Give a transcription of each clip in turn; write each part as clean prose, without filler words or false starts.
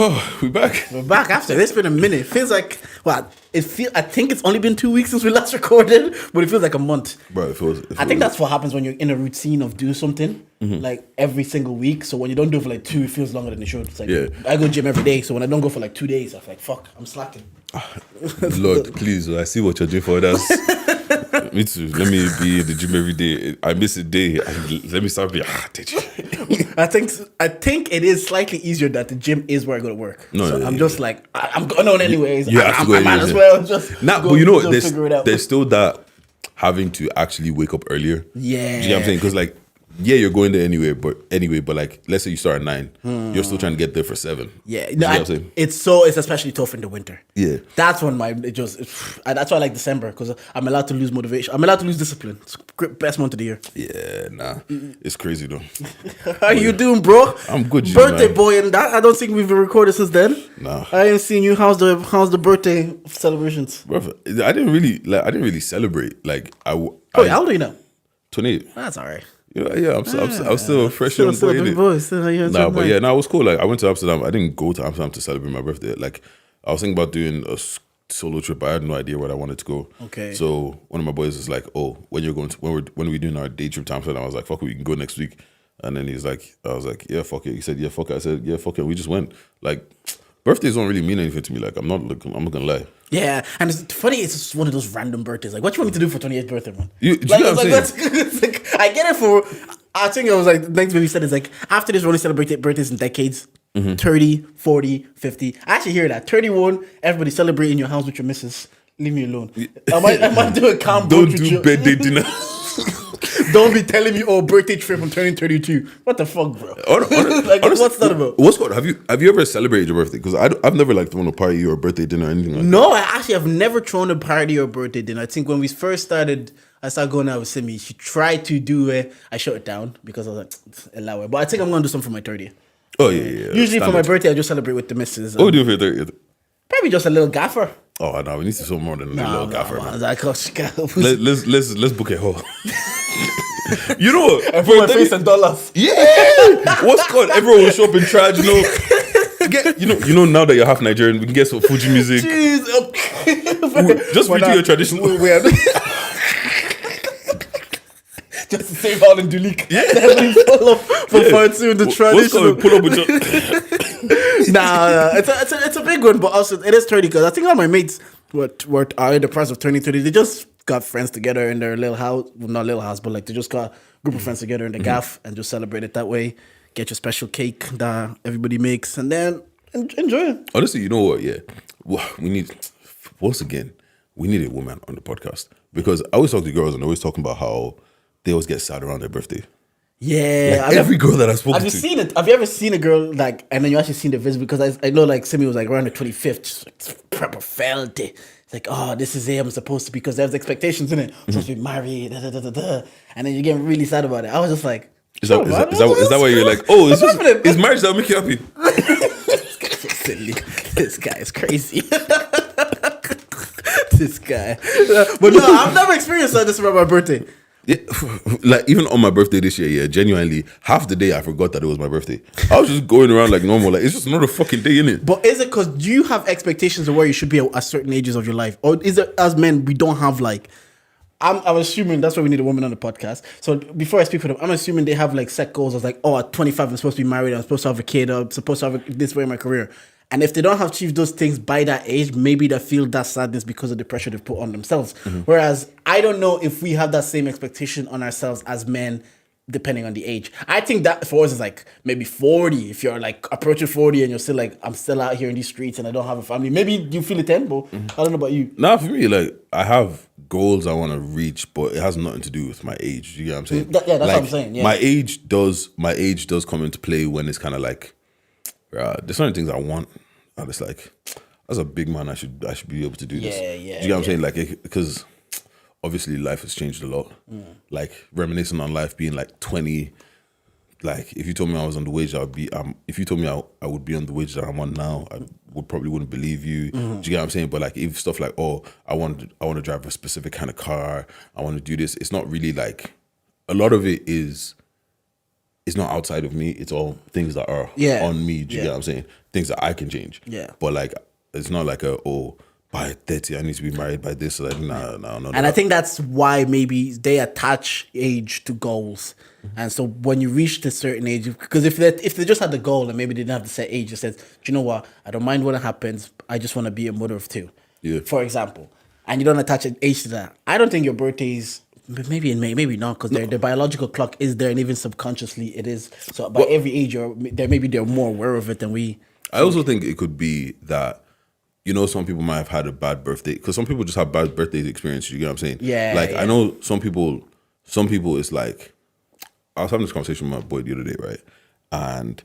Oh, we're back. We're back after. It's been a minute. It feels like, I think it's only been 2 weeks since we last recorded, but it feels like a month. Bro, I think that's what happens when you're in a routine of doing something like every single week. So when you don't do it for like 2, it feels longer than it should. It's like, I go gym every day. So when I don't go for like 2 days, I'm like, fuck, I'm slacking. Lord, please, I see what you're doing for others. Me too. Let me be in the gym every day. I miss a day. Let me start being, did you? I think it is slightly easier that the gym is where I go to work. I'm just like, I'm going on anyways. I might as well just but you know, there's still that having to actually wake up earlier. Yeah. Do you know what I'm saying? Because like, you're going there anyway, but like, let's say you start at 9, you're still trying to get there for 7. Yeah, it's especially tough in the winter. Yeah, that's when that's why I like December, because I'm allowed to lose motivation. I'm allowed to lose discipline. It's the best month of the year. Yeah, it's crazy though. How you doing, bro? I'm good. Birthday boy, and that I don't think we've recorded since then. Nah, I ain't seen you. How's the birthday celebrations? Bro, I didn't really celebrate. Like how old are you now? 28. That's all right. Yeah, I'm still a fresh young boy. It was cool. Like I went to Amsterdam. I didn't go to Amsterdam to celebrate my birthday. Like I was thinking about doing a solo trip. I had no idea where I wanted to go. Okay. So one of my boys was like, "Oh, when are we doing our day trip to Amsterdam?" I was like, "Fuck it, we can go next week." And then I was like, "Yeah, fuck it." He said, "Yeah, fuck it." I said, "Yeah, fuck it." We just went. Like birthdays don't really mean anything to me. Like I'm not gonna lie. Yeah, and it's funny. It's just one of those random birthdays. Like, what you want me to do for 28th birthday, man? You know what I'm saying? I get it for. I think it was like the next baby said is like after this, we're only celebrating birthdays in decades. 30, 40, 50. I actually hear that. 31, everybody celebrate in your house with your missus. Leave me alone. I might do a calm. Don't do birthday dinner. Don't be telling me, birthday trip, I'm turning 32. What the fuck, bro? Honestly, what's that about? What's called? Have you ever celebrated your birthday? Because I've never like thrown a party or a birthday dinner or anything like that. No, I actually have never thrown a party or birthday dinner. I think when we first started, I started going out with Simi. She tried to do it. I shut it down because I was like, allow it. But I think I'm going to do something for my 30th. Oh, yeah. Usually for my birthday, I just celebrate with the missus. What do you do for your 30th? Probably just a little gaffer. Oh no, we need to show more than a little gaffer. Man. Let's book a hole. You know what? And put my face in dollars. Yeah. What's called? Everyone will show up in trad, you know. Now that you're half Nigerian, we can get some Fuji music. Jeez, just redo your traditional. Just to save all in Dulik. Yeah. Pull up for part 2 in the traditional. Pull up with your... Nah, it's a big one, but also it is 30 because I think all my mates are in the process of turning 30. They just got friends together in their little house. Well, not little house, but like they just got a group of friends together in the gaff and just celebrate it that way. Get your special cake that everybody makes and then enjoy it. Honestly, you know what? Yeah. We need, once again, we need a woman on the podcast because I always talk to girls and always talking about how they always get sad around their birthday. Yeah, like every girl that I've spoken to. Have you seen it? Have you ever seen a girl like, and then you actually seen the visit? Because I know like Simi was like around the 25th, just like proper felt it. It's like, oh, this is it. I'm supposed to, because there's expectations in it. I'm supposed to be married, and then you get really sad about it. I was just like, is that why you're like, oh, is marriage that will make you happy? This guy's so silly. This guy is crazy. This guy. But no, I've never experienced like this about my birthday. Yeah, like even on my birthday this year, genuinely, half the day I forgot that it was my birthday. I was just going around like normal, like it's just another fucking day, innit? But is it because you have expectations of where you should be at certain ages of your life, or is it as men we don't have like? I'm assuming that's why we need a woman on the podcast. So before I speak for them, I'm assuming they have like set goals of like, oh, at 25 I'm supposed to be married, I'm supposed to have a kid, I'm supposed to have this way in my career. And if they don't have achieved those things by that age, maybe they feel that sadness because of the pressure they've put on themselves. Whereas I don't know if we have that same expectation on ourselves as men, depending on the age. I think that for us is like maybe 40. If you're like approaching 40 and you're still like, I'm still out here in these streets and I don't have a family. Maybe you feel it then, but I don't know about you. Nah, for me, like I have goals I want to reach, but it has nothing to do with my age. You get what I'm saying? Yeah, that's like, what I'm saying. Yeah. My age does come into play when it's kind of like, there's certain things I want. And it's like, as a big man, I should be able to do this. Yeah. Do you get what I'm saying? Like, because obviously life has changed a lot. Like reminiscing on life being like 20, like if you told me I was on the wage, if you told me I would be on the wage that I'm on now, I wouldn't believe you. Do you get what I'm saying? But like if stuff like, oh, I want to drive a specific kind of car, I want to do this, it's not really like, a lot of it is, it's not outside of me, it's all things that are on me. Do you get what I'm saying? Things that I can change. Yeah. But like it's not like by 30 I need to be married by this. Like no. And I think that's why maybe they attach age to goals. And so when you reach a certain age, because if they just had the goal and maybe they didn't have the set age, it says, do you know what? I don't mind what happens. I just want to be a mother of 2. Yeah. For example. And you don't attach an age to that. I don't think your birthdays, maybe not, because the biological clock is there, and even subconsciously it is. So by every age, they're more aware of it than we. I also think it could be that, you know, some people might have had a bad birthday, because some people just have bad birthday experiences. You get what I'm saying? Yeah. Like I know some people it's like, I was having this conversation with my boy the other day, right? And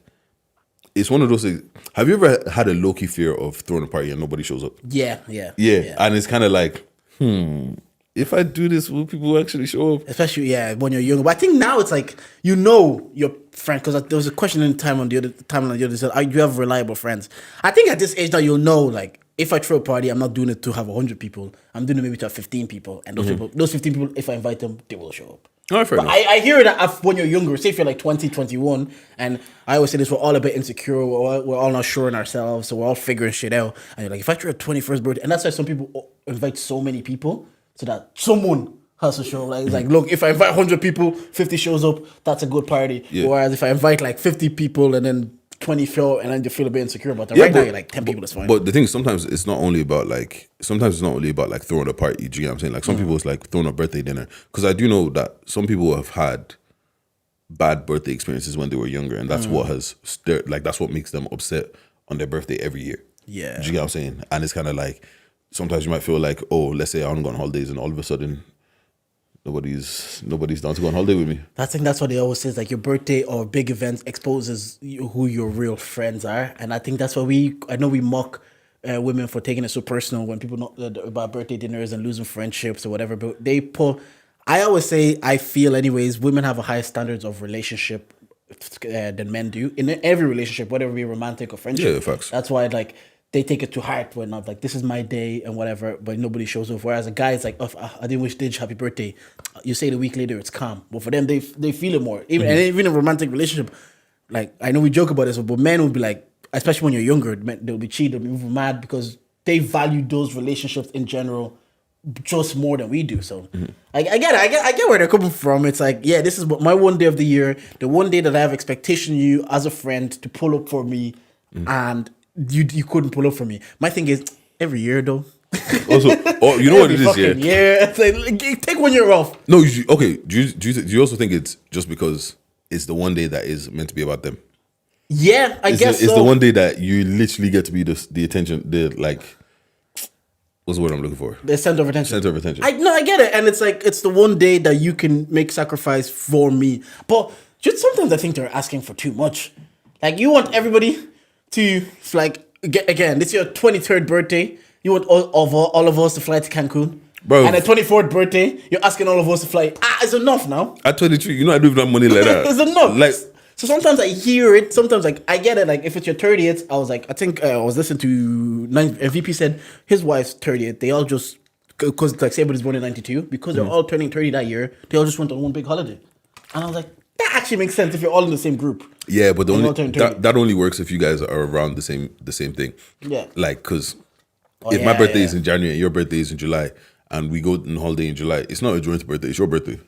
it's one of those things. Have you ever had a low-key fear of throwing a party and nobody shows up? Yeah. And it's kind of like, if I do this, will people actually show up? Especially, when you're younger. But I think now it's like, you know your friend, because there was a question in the time on the other side, do you have reliable friends? I think at this age now you'll know, like, if I throw a party, I'm not doing it to have 100 people. I'm doing it maybe to have 15 people. And those 15 people, if I invite them, they will show up. All right, fair enough. I hear that when you're younger, say if you're like 20, 21, and I always say this, we're all a bit insecure, we're all not sure in ourselves, so we're all figuring shit out. And you're like, if I throw a 21st birthday, and that's why some people invite so many people, so that someone has to show. Like, it's like, look, if I invite 100 people, 50 shows up, that's a good party. Yeah. Whereas if I invite like 50 people and then 20 show, and then you feel a bit insecure about that. Now you're like 10 people, that's fine. But the thing is, sometimes it's not only about like throwing a party. Do you get what I'm saying? Like some people, it's like throwing a birthday dinner. Because I do know that some people have had bad birthday experiences when they were younger, and that's what has that's what makes them upset on their birthday every year. Yeah. Do you get what I'm saying? And it's kind of like, sometimes you might feel like, oh, let's say I want to go on holidays, and all of a sudden nobody's down to go on holiday with me. I think that's what they always say, is like your birthday or big events exposes who your real friends are. And I think that's why I know we mock women for taking it so personal when people know about birthday dinners and losing friendships or whatever. But I always say, I feel anyways, women have a higher standards of relationship than men do in every relationship, whether it be romantic or friendship. Yeah, facts. That's why they take it to heart when I'm like, this is my day and whatever, but nobody shows up. Whereas a guy is like, I didn't wish Didge happy birthday. You say it a week later, it's calm. But for them, they feel it more. Even in a romantic relationship, like, I know we joke about this, but men will be like, especially when you're younger, they'll be cheated, they'll be mad, because they value those relationships in general just more than we do. So I get it. I get where they're coming from. It's like, yeah, this is my one day of the year, the one day that I have expectation of you as a friend to pull up for me, and you couldn't pull up for me. My thing is, every year though. Also, you know what it is, yeah. Yeah, it's like, take 1 year off. No, okay. Do you also think it's just because it's the one day that is meant to be about them? Yeah, I guess it's the one day that you literally get to be the attention, what's the word I'm looking for? The center of attention. Center of attention. I get it, and it's like, it's the one day that you can make sacrifice for me. But just sometimes I think they're asking for too much. Like, you want everybody to, like, again, this is your 23rd birthday. You want all of us to fly to Cancun. Bro. And the 24th birthday, you're asking all of us to fly. It's enough now. At 23, you know I don't even have money like that. It's enough. Like, so sometimes I hear it. Sometimes, like, I get it. Like, if it's your 30th, I was like, I think I was listening to VP said his wife's 30th. They all just, because like Sabre was born in 92, because they're all turning 30 that year, they all just went on one big holiday. And I was like, that actually makes sense if you're all in the same group. Yeah, but that only works if you guys are around the same thing. Yeah. Like, because if my birthday is in January and your birthday is in July, and we go on holiday in July, it's not a joint birthday, it's your birthday.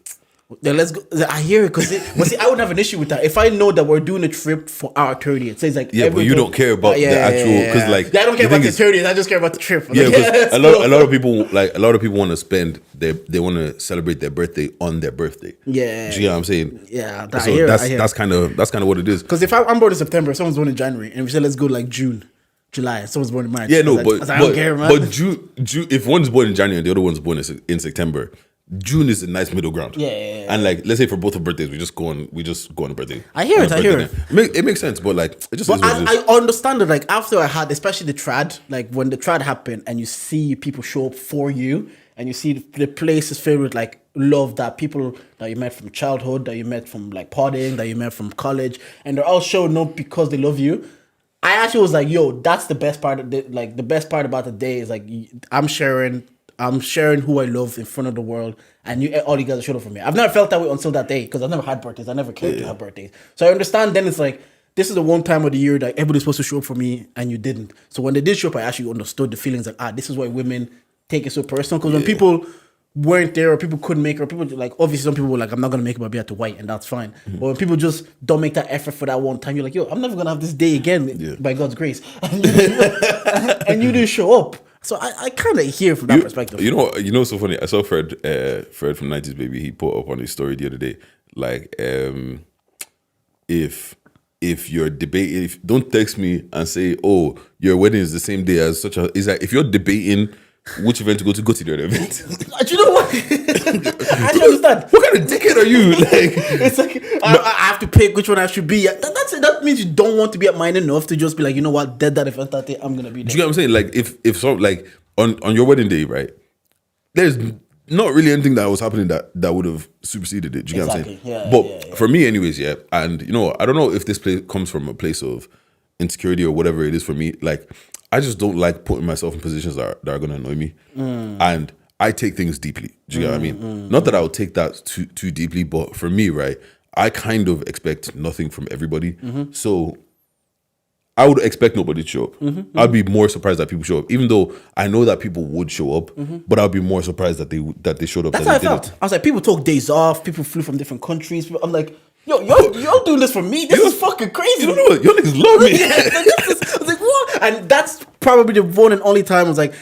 Then let's go. I hear it, because I wouldn't have an issue with that if I know that we're doing a trip for our 30th. So it's like, yeah, but you don't care about the actual, because like, I don't care about the 30th. I just care about the trip. Yeah, because a lot of people want to spend they want to celebrate their birthday on their birthday. Yeah, do you know what I'm saying? Yeah, so that's kind of what it is. Because if I'm born in September, someone's born in January, and we say let's go like June, July, someone's born in March. Yeah, no, I don't care, man. But June, if one's born in January and the other one's born in September, June is a nice middle ground. Yeah. And like, let's say for both of birthdays, we just go on a birthday. I hear it. It makes sense, but like, it just. But I understand it. Like, after I had, especially the trad, like when the trad happened, and you see people show up for you, and you see the place is filled with like love that people that you met from childhood, that you met from like partying, that you met from college, and they're all showing up because they love you. I actually was like, yo, that's the best part of the best part about the day is like I'm sharing who I love in front of the world, and all you guys are showing up for me. I've never felt that way until that day because I've never had birthdays. I never cared to have birthdays, so I understand. Then it's like this is the one time of the year that everybody's supposed to show up for me, and you didn't. So when they did show up, I actually understood the feelings like this is why women take it so personal. Because when people weren't there or people couldn't make it, or people like obviously some people were like I'm not gonna make it, but I'll be at the white, and that's fine. But when people just don't make that effort for that one time, you're like, yo, I'm never gonna have this day again by God's grace, and you didn't show up. So I kind of hear from that perspective. You know, so funny. I saw Fred from 90s Baby. He put up on his story the other day, like, if you're debating, don't text me and say, oh, your wedding is the same day as such a. It's like if you're debating which event to go to the other event. Do you know what? I don't understand. What kind of dickhead are you? Like, it's like I have to pick which one I should be at. That's it. That means you don't want to be at mine enough to just be like, you know what, dead that event that day, I'm gonna be there. Do you get what I'm saying? Like, if so, like on your wedding day, right? There's not really anything that was happening that would have superseded it. Do you get what I'm saying? Yeah, but for me, anyways, and I don't know if this place comes from a place of insecurity or whatever it is for me. Like, I just don't like putting myself in positions that are going to annoy me. And I take things deeply. Do you get what I mean? Not that I would take that too deeply, but for me, right, I kind of expect nothing from everybody. So I would expect nobody to show up. I'd be more surprised that people show up, even though I know that people would show up, but I'd be more surprised that they showed up. That's how I felt. I was like, people took days off, people flew from different countries. I'm like, yo, y'all doing this for me? This is fucking crazy. You don't know what? Y'all niggas love me. I was like, what? And that's probably the one and only time I was like,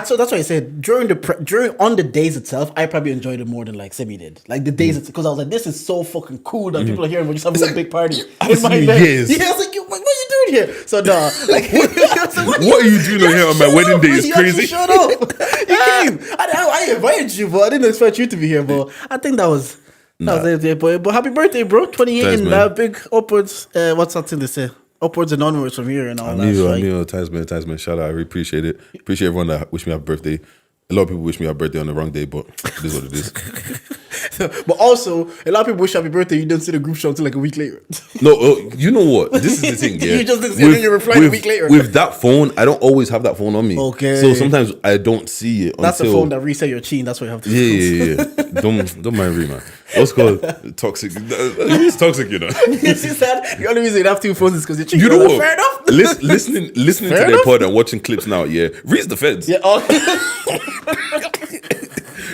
so that's why I said during on the days itself, I probably enjoyed it more than like Semi did. Like the days, because I was like, this is so fucking cool that people are here and we're just having a big party. In my years. Yeah, I was like, what are you doing here? So no, like, what are you doing here on my wedding day? Is crazy. Shut up! You came. I invited you, but I didn't expect you to be here. But I think that was it. But happy birthday, bro! 28 Thanks, and that big upwards. What's that thing they say? Upwards and onwards from here and all that. Amigo, Tasman, shout out. I really appreciate it. Appreciate everyone that wished me happy birthday. A lot of people wish me happy birthday on the wrong day, but it is what it is. But also, a lot of people wish happy birthday. You didn't see the group shot until like a week later. No, you know what? This is the thing. Yeah, you just didn't see it, and you replied a week later. With that phone, I don't always have that phone on me. Okay. So sometimes I don't see it. That's the phone that reset your chin. That's what you have to. Yeah. Don't mind me, man. What's called toxic? It's toxic, you know. She said the only reason you have two phones is because your chin. You know what? Fair enough. Listening to their pod and watching clips now. Yeah, Reed's the feds. Yeah.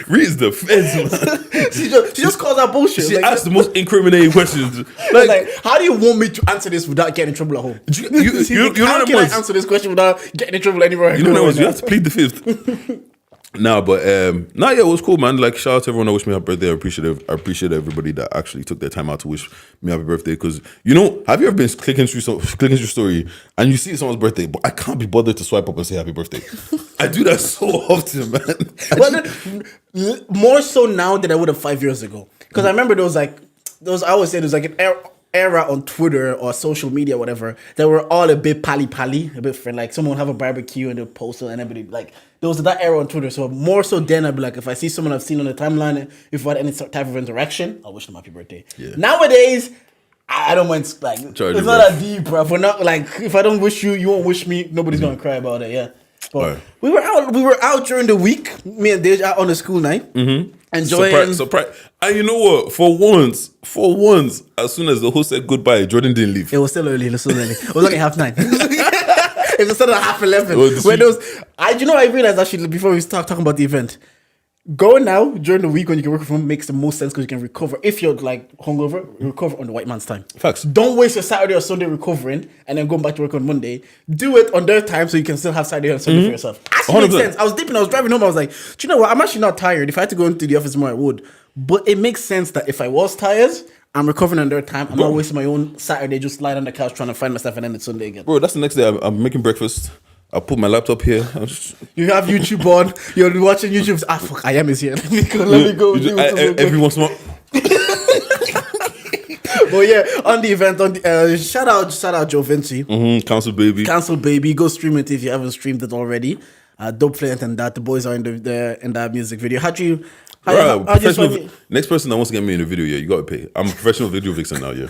Reed's the feds, man. She just calls out bullshit. She asked the most incriminating questions. Like, how do you want me to answer this without getting in trouble at home? How can I answer this question without getting in trouble anywhere? You have to plead the fifth. No, but it was cool, man. Like, shout out to everyone that wished me happy birthday. I appreciate everybody that actually took their time out to wish me happy birthday. Because have you ever been clicking through your story and you see someone's birthday, but I can't be bothered to swipe up and say happy birthday. I do that so often, man. More so now than I would have 5 years ago. Because I remember I always say there's like an era on Twitter or social media, whatever, that were all a bit pally, a bit friend. Like someone would have a barbecue and they'll post it, and everybody like there was that era on Twitter. So more so then I'd be like, if I see someone I've seen on the timeline, if I had any type of interaction, I'll wish them happy birthday. Yeah. Nowadays, I don't mind like it's not that deep, bro. For not like if I don't wish you, you won't wish me. Nobody's gonna cry about it. Yeah. But we were out during the week. Me and Dej out on the school night. Enjoying. Surprise. And you know what? For once, as soon as the host said goodbye, Jordan didn't leave. It was still early. It was only 9:30. It was still at 11:30. I realized actually before we start talking about the event, going now during the week when you can work from home makes the most sense because you can recover. If you're like hungover, recover on the white man's time. Facts. Don't waste your Saturday or Sunday recovering and then going back to work on Monday. Do it on their time so you can still have Saturday and Sunday for yourself. Actually makes sense. I was driving home. I was like, do you know what? I'm actually not tired. If I had to go into the office more, I would. But it makes sense that if I was tired, I'm recovering on their time. I'm not wasting my own Saturday just lying on the couch trying to find myself and then it's Sunday again. Bro, that's the next day. I'm making breakfast. I'll put my laptop here. You have YouTube on. You're watching YouTube. Fuck, I am is here. Let me go. Every once in a while. But yeah, on the event, shout out Joe Vinci. Council Baby. Go stream it if you haven't streamed it already. Dope Flint and that. The boys are in that music video. How'd you Bro, next person that wants to get me in a video, yeah, you gotta pay. I'm a professional video vixen now, yeah.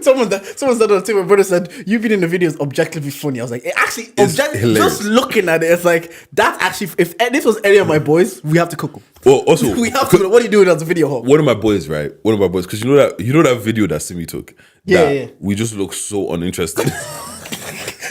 someone said on my brother said, you've been in the videos objectively funny. I was like, actually, just looking at it, it's like, that's actually, if this was any of my boys, we have to cook them. Well, also, we have to, what are you doing as a video hawk? One of my boys, because you know that video that Simi took? Yeah. We just look so uninterested.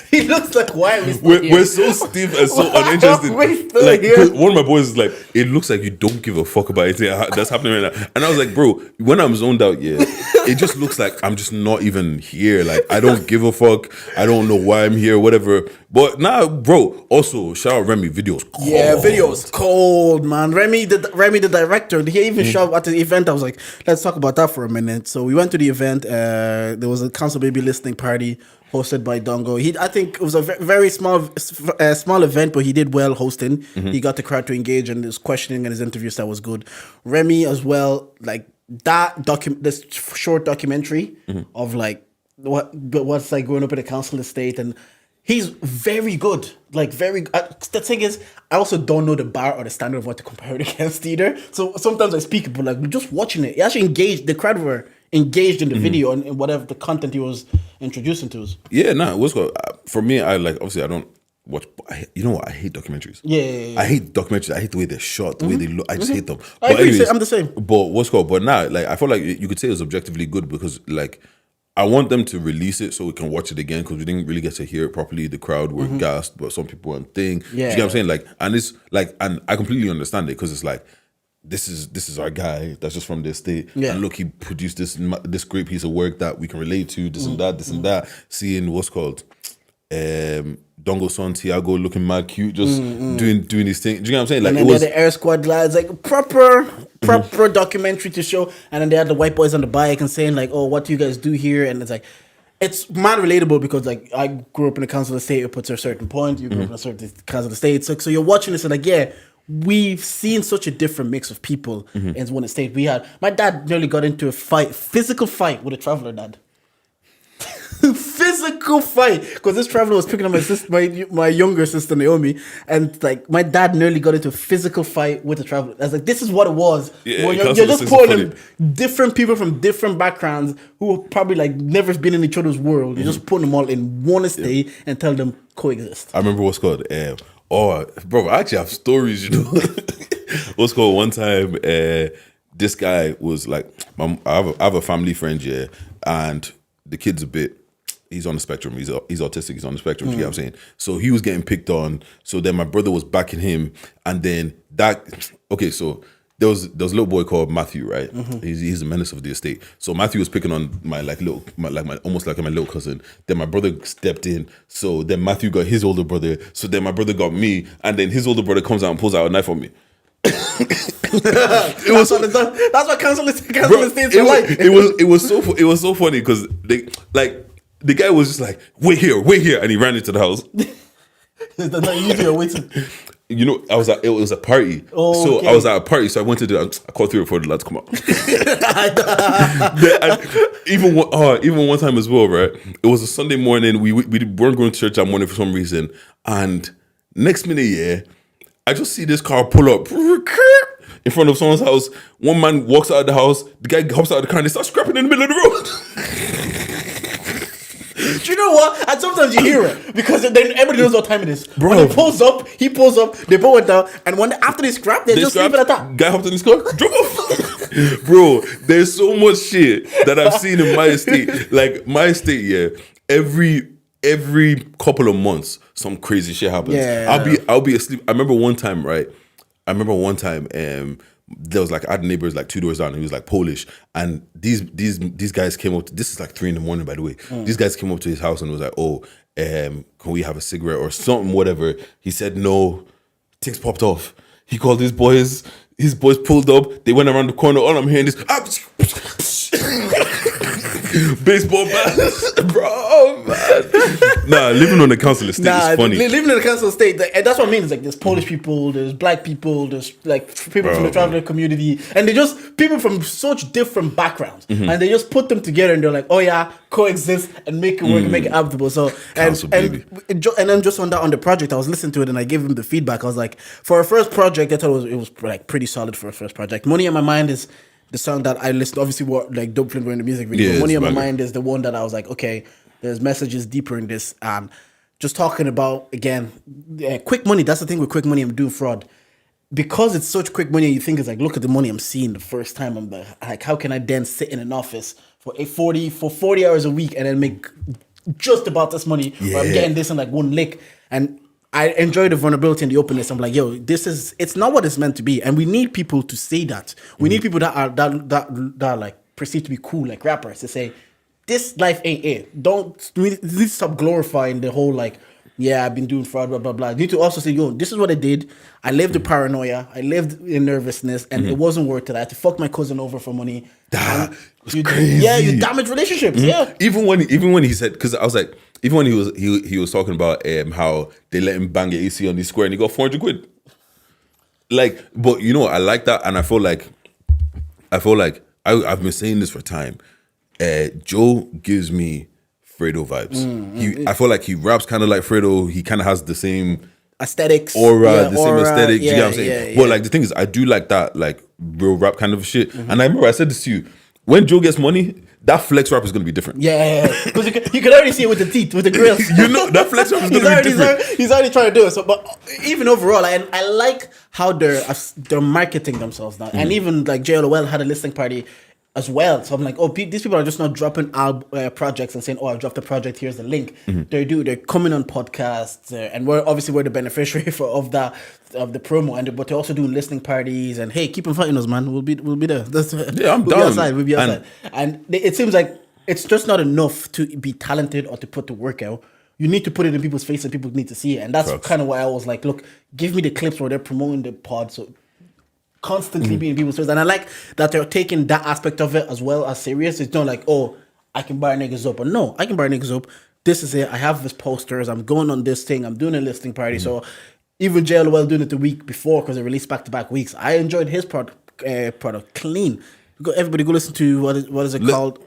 He looks like, why are we still we're so stiff and so uninterested. Like, one of my boys is like, it looks like you don't give a fuck about anything that's happening right now. And I was like, bro, when I'm zoned out, yeah, it just looks like I'm just not even here. Like, I don't give a fuck. I don't know why I'm here, whatever. But now, bro, also, shout out Remy, videos cold. Yeah, videos cold, man. Remy, the director, he even showed at the event. I was like, let's talk about that for a minute. So we went to the event. There was a Council Baby listening party hosted by Dongo. I think it was a very small event, but he did well hosting. Mm-hmm. He got the crowd to engage, and his questioning and his interviews, that was good. Remy as well, like that this short documentary of like what's like growing up in a council estate, and he's very good. Like the thing is, I also don't know the bar or the standard of what to compare it against either. So sometimes I speak, but like just watching it, he actually engaged. The crowd were engaged in the video and whatever the content he was introducing to us. Yeah, what's good for me? I like, obviously I don't watch. You know what? I hate documentaries. Yeah. I hate documentaries. I hate the way they're shot, the way they look. I just hate them. I agree. I'm the same. But what's called? But now, like, I feel like you could say it's objectively good because, like, I want them to release it so we can watch it again because we didn't really get to hear it properly. The crowd were gassed, but some people weren't thing. Yeah. You get what I'm saying? Like, and it's like, and I completely understand it because it's like, this is our guy that's just from this state, and look, he produced this great piece of work that we can relate to, this and that. Seeing what's called Dongo's son Tiago looking mad cute, just doing his thing. Do you know what I'm saying? Like, and then it was the Air Squad lads, like proper documentary to show, and then they had the white boys on the bike and saying like, oh, what do you guys do here? And it's like, it's mad relatable because like I grew up in a council estate up to a certain point, you grew up in a certain council estate, so you're watching this and like, yeah, we've seen such a different mix of people in one estate. My dad nearly got into a physical fight with a traveler, dad. Physical fight, because this traveler was picking up my younger sister Naomi, and like my dad nearly got into a physical fight with the traveler. I was like, this is what it was. Yeah, you're just putting different people from different backgrounds who probably like never been in each other's world. You're just putting them all in one estate and tell them coexist. I remember what's called. Bro, I actually have stories, you know. What's called one time, this guy was like, I have a family friend, yeah, and the kid's he's on the spectrum. He's autistic. He's on the spectrum. You know what I'm saying? So he was getting picked on. So then my brother was backing him, and then so there was a little boy called Matthew, right? He's a menace of the estate. So Matthew was picking on my almost like my little cousin. Then my brother stepped in. So then Matthew got his older brother. So then my brother got me, and then his older brother comes out and pulls out a knife on me. That's what council estates are like. It was so funny because the guy was just like, wait here, and he ran into the house. You know, it was a party. Oh, okay. I was at a party, so I went to I called 3 or 4 of the lads come out. Even one time as well, right? It was a Sunday morning. We weren't going to church that morning for some reason, and next minute, yeah, I just see this car pull up in front of someone's house. One man walks out of the house. The guy hops out of the car and they start scrapping in the middle of the road. Do you know what? And sometimes you hear it because then everybody knows what time it is. Bro. When he pulls up, they both went down, and after they scrap, they just leave it at that. Guy hopped in his car, drove off. Bro, there's so much shit that I've seen in my estate. Like my estate, yeah, every couple of months, some crazy shit happens. Yeah. I'll be asleep. I remember one time, there was like, I had neighbors like 2 doors down, and he was like Polish, and these guys came up. This is like 3 a.m, by the way. These guys came up to his house and was like, oh, can we have a cigarette or something, whatever. He said no. Things popped off. He called his boys. His boys pulled up. They went around the corner. All I'm hearing is Baseball bats, bro, man. Nah, living on the council estate is funny. Living in the council estate, and that's what I mean. It's like there's Polish people, there's black people, there's like people from the traveler community, and they just people from such different backgrounds, and they just put them together, and they're like, oh yeah, coexist and make it work, and make it habitable. So and then just on the project, I was listening to it, and I gave him the feedback. I was like, for a first project, I thought it was like pretty solid for a first project. Money on My Mind is the song that I listened. Obviously, what like Dope Flint were in the music video. Yeah, Money on My Mind is the one that I was like, okay, there's messages deeper in this, and just talking about again, quick money. That's the thing with quick money. I'm doing fraud because it's such quick money. You think it's like, look at the money I'm seeing the first time. I'm like, how can I then sit in an office for 40 hours a week and then make just about this money? Where I'm getting this in like one lick. And I enjoy the vulnerability and the openness. I'm like, yo, it's not what it's meant to be. And we need people to say that. We need people that are like perceived to be cool, like rappers, to say, this life ain't it. We need to stop glorifying the whole like, yeah, I've been doing fraud, blah, blah, blah. You need to also say, yo, this is what I did. I lived in paranoia. I lived in nervousness, and it wasn't worth it. I had to fuck my cousin over for money. That was crazy. Yeah, you damage relationships. Yeah. Even when he said, because I was like, even when he was talking about how they let him bang your AC on the square and he got 400 quid. Like, but you know, I like that, and I feel like I've been saying this for time. Joe gives me Fredo vibes. I feel like he raps kind of like Fredo. He kind of has the same aesthetics, aura, same aesthetic. You get what I'm saying? But like the thing is, I do like that like real rap kind of shit. And I remember I said this to you: when Joe gets money, that flex rap is gonna be different. Yeah, because you can already see it with the teeth, with the grills. You know that flex rap is gonna be different. He's already trying to do it. So, but even overall, I like how they're marketing themselves now, and even like JOE had a listening party as well. So I'm like, oh, these people are just not dropping projects and saying, oh, I dropped a project, here's the link. They're coming on podcasts, and we're the beneficiary of the promo, but they're also doing listening parties, and hey, keep inviting us, man. We'll be there. I'm down. We'll be outside. And it seems like it's just not enough to be talented or to put the work out. You need to put it in people's face and people need to see it. And that's kind of why I was like, look, give me the clips where they're promoting the pod, so constantly being in people's face. And I like that they're taking that aspect of it as well as serious. It's not like, oh, I can bar niggas up. Or no, I can bar niggas up. This is it. I have this posters. I'm going on this thing. I'm doing a listing party. So even JOE doing it the week before, because they released back-to-back weeks, I enjoyed his product clean. Everybody go listen to what is it called?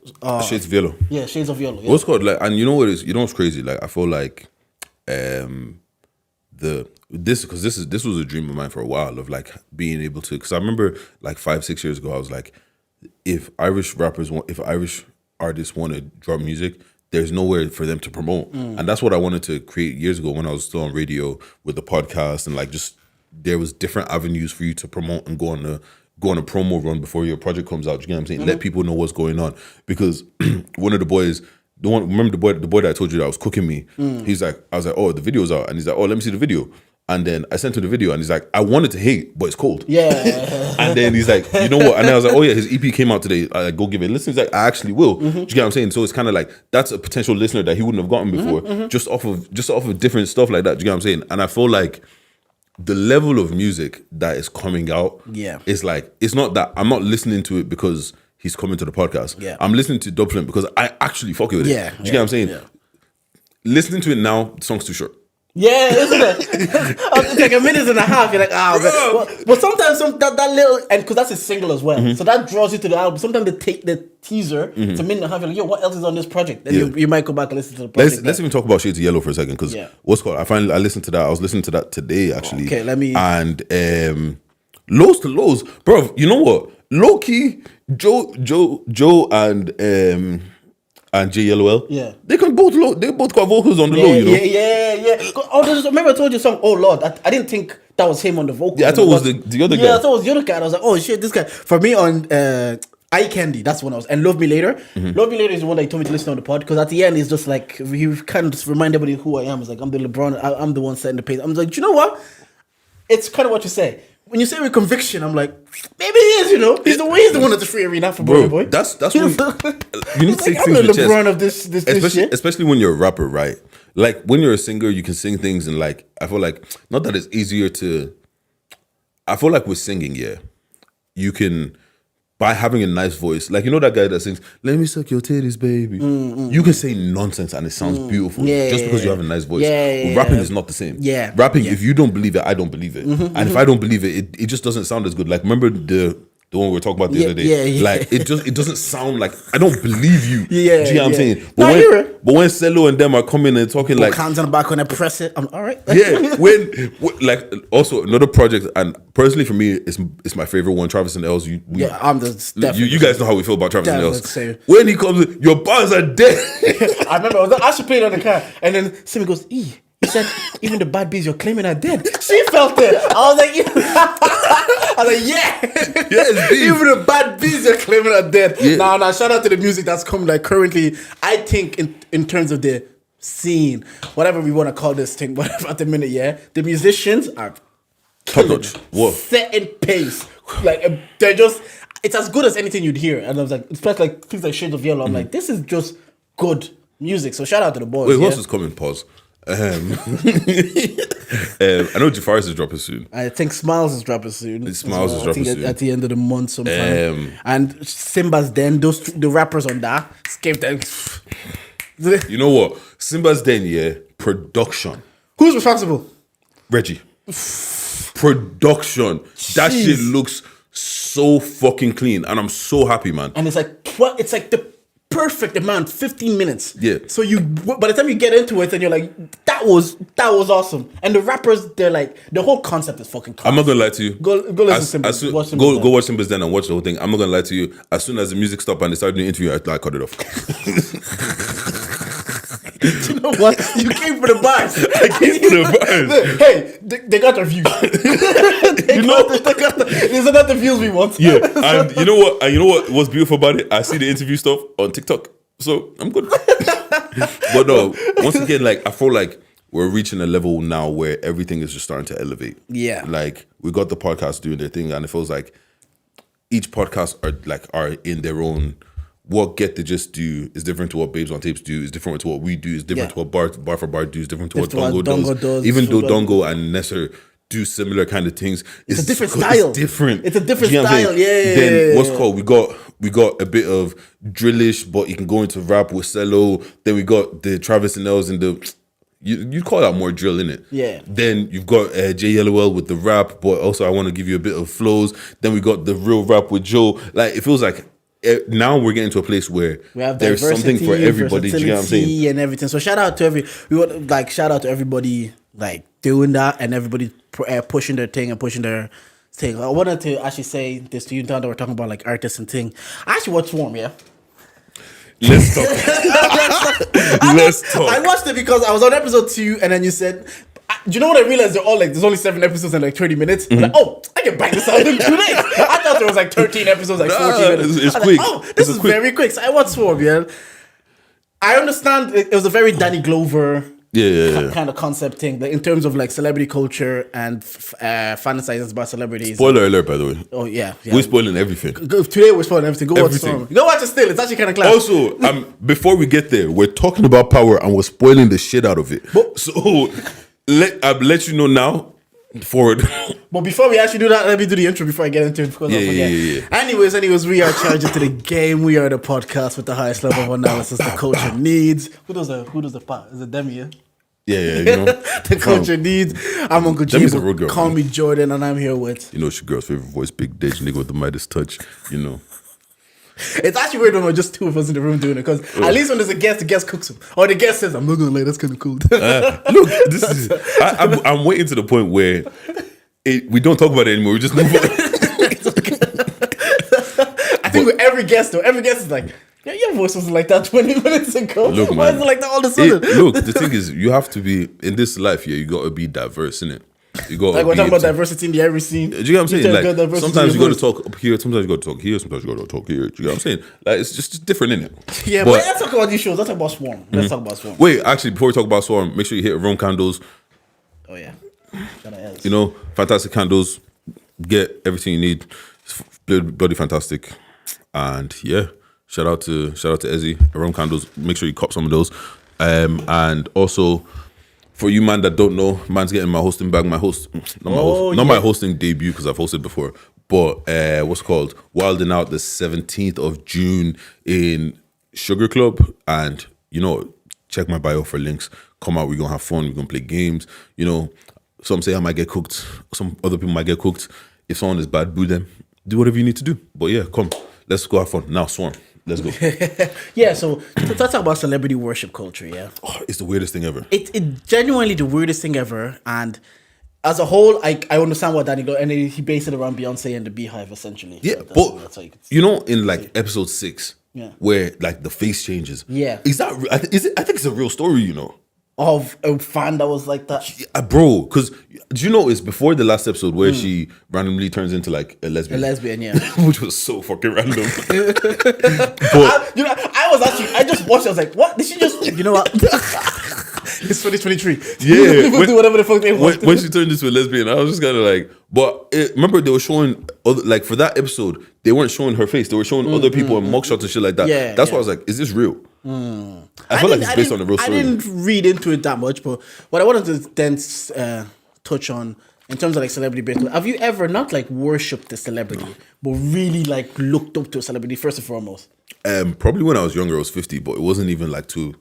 Shades of Yellow. Yeah, Shades of Yellow. Yeah. What's called like, and you know what is? You know what's crazy? Like I feel like this was a dream of mine for a while of like being able to, because I remember like 5-6 years ago I was like, if Irish artists want to drop music, there's nowhere for them to promote. And that's what I wanted to create years ago when I was still on radio with the podcast, and like just there was different avenues for you to promote and go on a promo run before your project comes out. You know what I'm saying? Let people know what's going on, because one of the boys, remember the boy that I told you that was cooking me, he's like, I was like, oh, the video's out, and he's like, oh, let me see the video. And then I sent him the video, and he's like, I wanted to hate, but it's cold. Yeah. And then he's like, you know what? And then I was like, oh yeah, his EP came out today. I like, go give it a listen. He's like, I actually will. Do you get what I'm saying? So it's kind of like that's a potential listener that he wouldn't have gotten before, just off of different stuff like that. Do you get what I'm saying? And I feel like the level of music that is coming out, is like, it's not that I'm not listening to it because he's coming to the podcast. Yeah. I'm listening to Dublin because I actually fuck with it. Yeah. Do you get what I'm saying? Yeah. Listening to it now, the song's too short. Yeah, isn't it? It's like a minute and a half. You're like, but sometimes that little, and because that's a single as well, so that draws you to the album. Sometimes they take the teaser, it's a minute and a half. You're like, yo, what else is on this project? Then you might go back and listen to the project. Let's even talk about Shades of Yellow for a second, because what's called? I listened to that. I was listening to that today actually. Okay, let me. And lows to lows, bro. You know what? Low key, Joe and JYellowL, they both got vocals on the low, you know. Yeah. Oh, remember I told you a song, Oh Lord. I didn't think that was him on the vocals. Yeah, I thought it was the other guy. Yeah, I thought it was the other guy. I was like, oh shit, this guy. For me on Eye Candy, that's when I was, and Love Me Later. Love Me Later is the one that he told me to listen on the pod, because at the end he's just like, he kind of just remind everybody who I am. It's like, I'm the LeBron, I'm the one setting the pace. I'm like, you know what? It's kind of what you say. When you say with conviction, I'm like, maybe he is, you know. He's the one at the free arena for boy. That's what you need to take like, things I'm with the LeBron of this shit. Especially when you're a rapper, right? Like when you're a singer, you can sing things, and like I feel like not that it's easier to. I feel like with singing, you can by having a nice voice, like you know that guy that sings "Let me suck your titties, baby." You can say nonsense and it sounds beautiful just because you have a nice voice. But rapping is not the same. Rapping, if you don't believe it, I don't believe it, and if I don't believe it, it just doesn't sound as good. Like remember the one we were talking about the other day. Like it doesn't sound like I don't believe you. Do you know what I'm saying? But when Cello and them are coming and talking like hands on the back when I press it, I'm all right. when like also another project, and personally for me, it's my favorite one. Travis and Els. You guys know how we feel about Travis and Els. When he comes, your bars are dead. I remember I actually played on the car, and then Simi goes, "E." He said, "Even the bad bees you're claiming are dead." She felt it. I was like, yes, even the bad bees you're claiming are dead. Now, shout out to the music that's coming. Like currently, I think in terms of the scene, whatever we want to call this thing, whatever at the minute, the musicians are top notch. Setting pace. Like they're just, it's as good as anything you'd hear. And I was like, especially like things like Shades of Yellow. I'm like, this is just good music. So shout out to the boys. Wait, who else is coming? Pause. I know Jafaris is dropping soon. I think Smiles is dropping soon. Smiles is dropping soon at the end of the month sometime. And Simba's Den, the rappers on that, gave them. You know what? Simba's Den, production. Who's responsible? Reggie. Production. That shit looks so fucking clean, and I'm so happy, man. And it's like the perfect amount, 15 minutes. Yeah. So by the time you get into it and you're like, that was awesome. And the rappers, they're like, the whole concept is fucking class. I'm not gonna lie to you. Go listen to Simba's. Go watch Simba's Den and watch the whole thing. I'm not gonna lie to you. As soon as the music stopped and they started doing the interview, I cut it off. You know what? You came for the bars. I came for the bars. Hey, they got their views. These are not the views we want. Yeah, and you know what? And you know what was beautiful about it? I see the interview stuff on TikTok, so I'm good. But no, once again, like I feel like we're reaching a level now where everything is just starting to elevate. Yeah, like we got the podcast doing their thing, and it feels like each podcast are in their own. What Get the Just do is different to what Babes on Tapes do, is different to what we do, is different to what Bar for Bar do, is different to what Dongo does. Even though Dongo and Nesser do similar kind of things, it's a different style. It's different. It's a different style. Then what's called? We got a bit of drillish, but you can go into rap with Cello. Then we got the Travis and Els and the. You call that more drill, innit? Yeah. Then you've got JOEll with the rap, but also I want to give you a bit of flows. Then we got the real rap with Joe. Like it feels like. Now we're getting to a place where there's something for everybody. Do you know what I'm saying? And everything. So shout out to everybody like doing that and everybody pushing their thing and pushing their thing. I wanted to actually say this to you now that we're talking about like artists and thing. I actually watched Swarm, yeah. Let's talk. Let's talk. I watched it because I was on episode 2 and then you said. Do you know what I realized? They're all like, there's only 7 episodes in like 20 minutes. I'm like, oh, I can bang this out in 2 days. I thought there was like 13 episodes, like 14 minutes. It's quick. Like, oh, this is very quick. So I watched Swarm, yeah. I understand it was a very Danny Glover kind of concept thing, like in terms of like celebrity culture and fantasizing about celebrities. Spoiler alert, by the way. Oh yeah. We're spoiling everything. Today we're spoiling everything. Go watch Storm. Go watch it still. It's actually kind of class. Also, before we get there, we're talking about power and we're spoiling the shit out of it. So let you know now. Forward. But before we actually do that, let me do the intro before I get into it because I forget. Yeah. Anyways, we are Charge It to the Game. We are the podcast with the highest level of analysis the culture needs. Who does the part? Is it Demi? Yeah, you know. The culture needs. I'm Uncle Demi's a road girl. Call me Jordan, and I'm here with. You know, it's your girl's favorite voice, Big Ditch, nigga with the Midas touch. You know. It's actually weird when we're just 2 of us in the room doing it because at least when there's a guest, the guest cooks him. Or the guest says, I'm not going to lie, that's kind of cool. Look, this is. I'm waiting to the point where we don't talk about it anymore. We just move on. I think with every guest, though, every guest is like, yeah, your voice wasn't like that 20 minutes ago. Look, man, why is it like that all of a sudden? Look, the thing is, you have to be, in this life, you got to be diverse, innit? You got like we're talking about diversity in the every scene. Do you know what I'm saying? Like sometimes you got to talk up here, sometimes you got to talk here, sometimes you got to talk here. Do you know what I'm saying? Like it's just different, innit? Yeah, but let's talk about these shows. Let's talk about Swarm. Let's talk about Swarm. Wait, actually, before we talk about Swarm, make sure you hit Rome Candles. Oh yeah, you know, fantastic candles. Get everything you need. It's bloody fantastic. And yeah, shout out to Ezzy, Rome Candles. Make sure you cop some of those. And also. For you, man, that don't know, man's getting my hosting bag. My hosting debut because I've hosted before. but what's it called? Wilding Out the 17th of June in Sugar Club, and check my bio for links. Come out, we're gonna have fun, we're gonna play games. Some say I might get cooked, some other people might get cooked. If someone is bad, boo them. Do whatever you need to do. But yeah, come, let's go have fun. Now, Swarm, let's go. Yeah, so let's talk about celebrity worship culture, yeah. Oh, it's the weirdest thing ever. It's genuinely the weirdest thing ever, and as a whole, I understand what Danny and he based it around Beyonce and the Beehive, essentially. Yeah, so but how you could in like episode 6, yeah, where like the face changes. Yeah, is that? I think it's a real story. Of a fan that was like that, yeah, bro. Because do you know it's before the last episode where she randomly turns into like a lesbian? A lesbian, yeah, which was so fucking random. But I just watched. I was like, what? Did she just? You know what? It's 2023. Yeah, people do whatever the fuck they want. When she turned into a lesbian, I was just kind of like, but remember they were showing like for that episode, they weren't showing her face. They were showing other people and mugshots and shit like that. Yeah, that's why I was like, is this real? I feel like it's based on a real story. I didn't read into it that much, but what I wanted to then touch on in terms of like celebrity based, have you ever not like worshipped a celebrity, but really like looked up to a celebrity first and foremost? Probably when I was younger, I was 50, but it wasn't even like too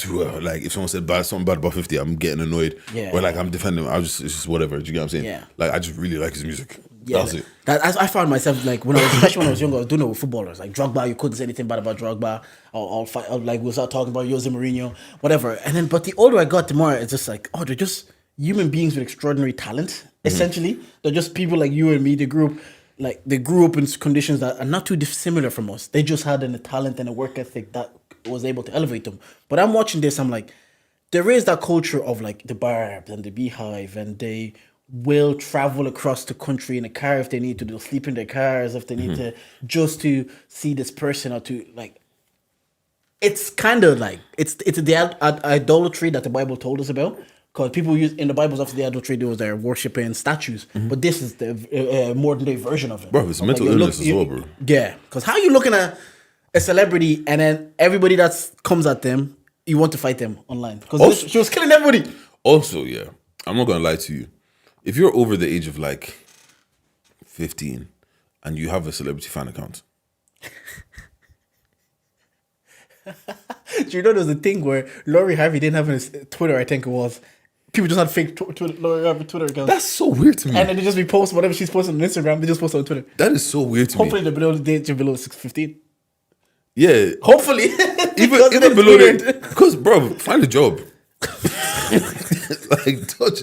like if someone said something bad about 50, I'm getting annoyed. Yeah. Or like I'm defending him. It's just whatever. Do you get what I'm saying? Yeah. Like I just really like his music. Yeah, That's it. I found myself like especially when I was younger, I was doing it with footballers like Drogba. You couldn't say anything bad about Drogba. Or like we'll start talking about Jose Mourinho, whatever. And then, but the older I got, the more it's just like, they're just human beings with extraordinary talent. Essentially, they're just people like you and me. They grew up in conditions that are not too dissimilar from us. They just had a talent and a work ethic that was able to elevate them. But I'm watching this, I'm like, there is that culture of like the Barbs and the Beehive, and they will travel across the country in a car if they need to. They'll sleep in their cars if they need to, just to see this person or to like. It's kind of like it's the idolatry that the Bible told us about. Because people use in the Bibles after the idolatry, they're worshiping statues, but this is the modern day version of it. Bro, it's mental illness as well, bro. Yeah, because how are you looking at a celebrity and then everybody that comes at them, you want to fight them online? Because she was killing everybody. Also, yeah, I'm not gonna lie to you. If you're over the age of like 15 and you have a celebrity fan account. Do you know there's a thing where Lori Harvey didn't have a Twitter, I think it was. People just had fake Lori Harvey Twitter accounts. That's so weird to me. And then they just repost whatever she's posting on Instagram, they just post it on Twitter. That is so weird to Hopefully me. they're below 615. Yeah. Hopefully. even below that. Because, bro, find a job. Like, touch,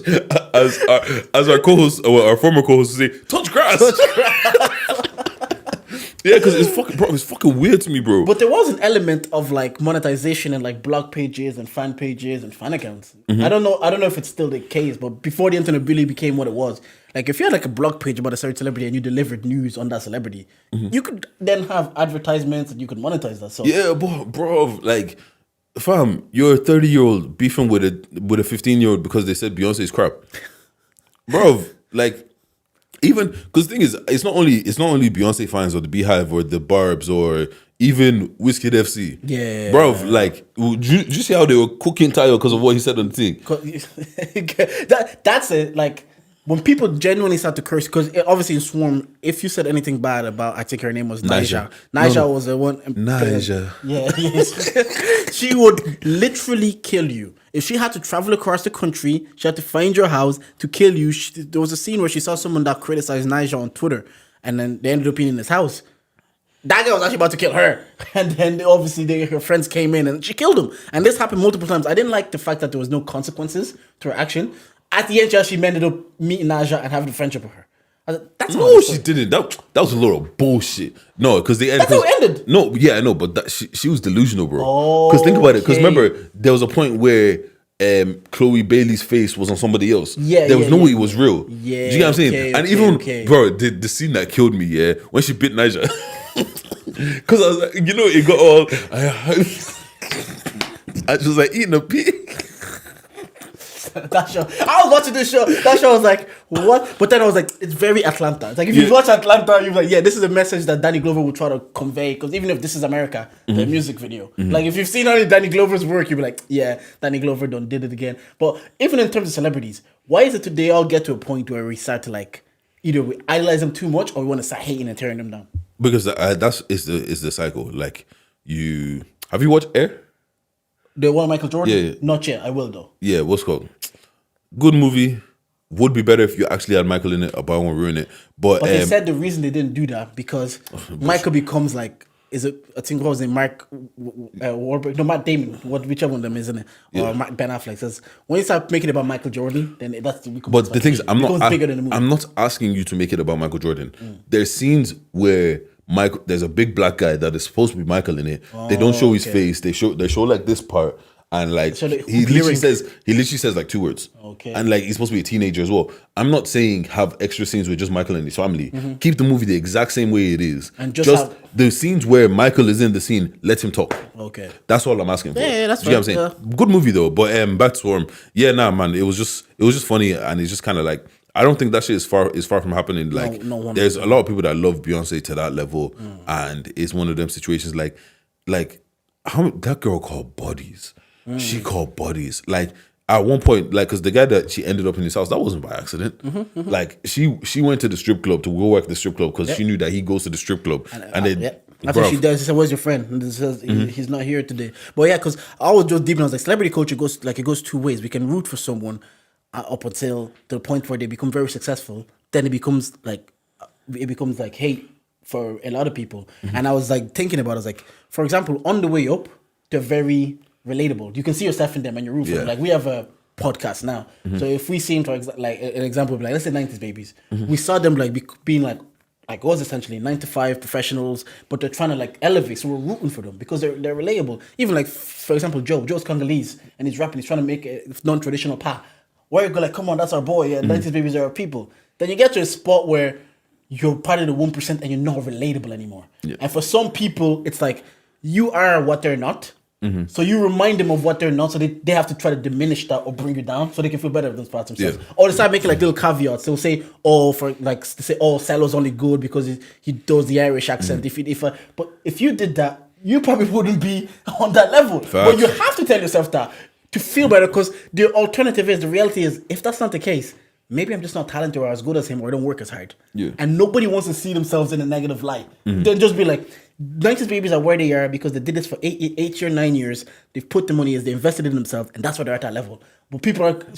as our co-host, our former co-host would say, touch grass. Yeah, because it's fucking weird to me, bro. But there was an element of like monetization and like blog pages and fan accounts. I don't know if it's still the case, but before the internet really became what it was, like if you had like a blog page about a certain celebrity and you delivered news on that celebrity, you could then have advertisements and you could monetize that. So yeah, bro, like, fam, you're a 30-year-old beefing with a 15-year-old because they said Beyonce's crap, bro. Like, even because the thing is, it's not only Beyonce fans or the Beehive or the Barbs or even Wizkid FC. Yeah, bro. Like, did you see how they were cooking Tayo because of what he said on the thing? That's it. Like when people genuinely start to curse, because obviously in Swarm, if you said anything bad about, I think her name was Naija. Naija was the one. Naija. Yeah, yes. She would literally kill you. If she had to travel across the country, she had to find your house to kill you. There was a scene where she saw someone that criticized Naija on Twitter, and then they ended up being in his house. That guy was actually about to kill her. And then obviously her friends came in and she killed him. And this happened multiple times. I didn't like the fact that there was no consequences to her action. At the end, she actually ended up meeting Naija and having a friendship with her. No, she didn't. That was a lot of bullshit. No, because they ended. That's how it ended. No, yeah, I know, but she was delusional, bro. Because think about it. Because remember, there was a point where Chloe Bailey's face was on somebody else. Yeah, there was no way it was real. Yeah, do you get what I'm saying? And even bro, the scene that killed me, yeah, when she bit Naija, because I was like, it got all. I was like eating a pig. That show, I was watching this show. That show was like, what? But then I was like, it's very Atlanta. It's like if you watch Atlanta, you're like, yeah, this is a message that Danny Glover would try to convey. Because even if this is America, the music video, like if you've seen any Danny Glover's work, you'll be like, yeah, Danny Glover did it again. But even in terms of celebrities, why is it they all get to a point where we start to like, either we idolize them too much or we want to start hating and tearing them down. Because that's the cycle. Like have you watched Air? The one Michael Jordan? Yeah. Not yet. I will though. Yeah, what's it called? Good movie. Would be better if you actually had Michael in it, but I won't ruin it. But they said the reason they didn't do that because Michael becomes like, I think what was it, Mark Wahlberg? No, Matt Damon. Whichever one of them is, isn't it? Or Ben Affleck says when you start making it about Michael Jordan, then that's becomes. But the thing is, bigger than the movie. I'm not asking you to make it about Michael Jordan. There's scenes where there's a big black guy that is supposed to be Michael in it. They don't show his face. They show like this part. And like So he literally says like 2 words. Okay. And like he's supposed to be a teenager as well. I'm not saying have extra scenes with just Michael and his family. Keep the movie the exact same way it is. And just the scenes where Michael is in the scene, let him talk. Okay. That's all I'm asking for. Yeah, that's you know what I'm saying? Yeah. Good movie though. But back to Swarm. Yeah, nah, man. It was just funny, and it's just kind of like, I don't think that shit is far from happening. Like there's a lot of people that love Beyonce to that level, and it's one of them situations like how that girl called bodies. She called bodies. Like at one point, like because the guy that she ended up in his house, that wasn't by accident. Like she went to the strip club to go work at the strip club because she knew that he goes to the strip club, and then. That's what she does. She said, "Where's your friend?" And this says he's not here today. But yeah, because I was just deep. And I was like, celebrity culture goes 2 ways. We can root for someone up until the point where they become very successful. Then it becomes like hate for a lot of people. And I was like thinking about it. I was like, for example, on the way up, they're very relatable. You can see yourself in them and you're rooting for them. Like we have a podcast now. So if we see like an example of like, let's say 90s babies, we saw them like being like was essentially 9 to 5 professionals, but they're trying to like elevate. So we're rooting for them because they're relatable. Even like, for example, Joe's Congolese and he's rapping, he's trying to make a non-traditional pa. Where you go like, come on, that's our boy. Yeah, 90s babies are our people. Then you get to a spot where you're part of the 1% and you're not relatable anymore. Yeah. And for some people, it's like you are what they're not. So you remind them of what they're not, so they have to try to diminish that or bring you down so they can feel better with themselves. Yeah. Or they start making like little caveats. They'll say, Salo's only good because he does the Irish accent. But if you did that, you probably wouldn't be on that level. Facts. But you have to tell yourself that to feel better, because the alternative is, the reality is, if that's not the case, maybe I'm just not talented or as good as him, or I don't work as hard. Yeah. And nobody wants to see themselves in a negative light. Then just be like, 90s babies are where they are because they did this for 8 or 9 years. They've put the money as they invested in themselves, and that's why they're at that level. But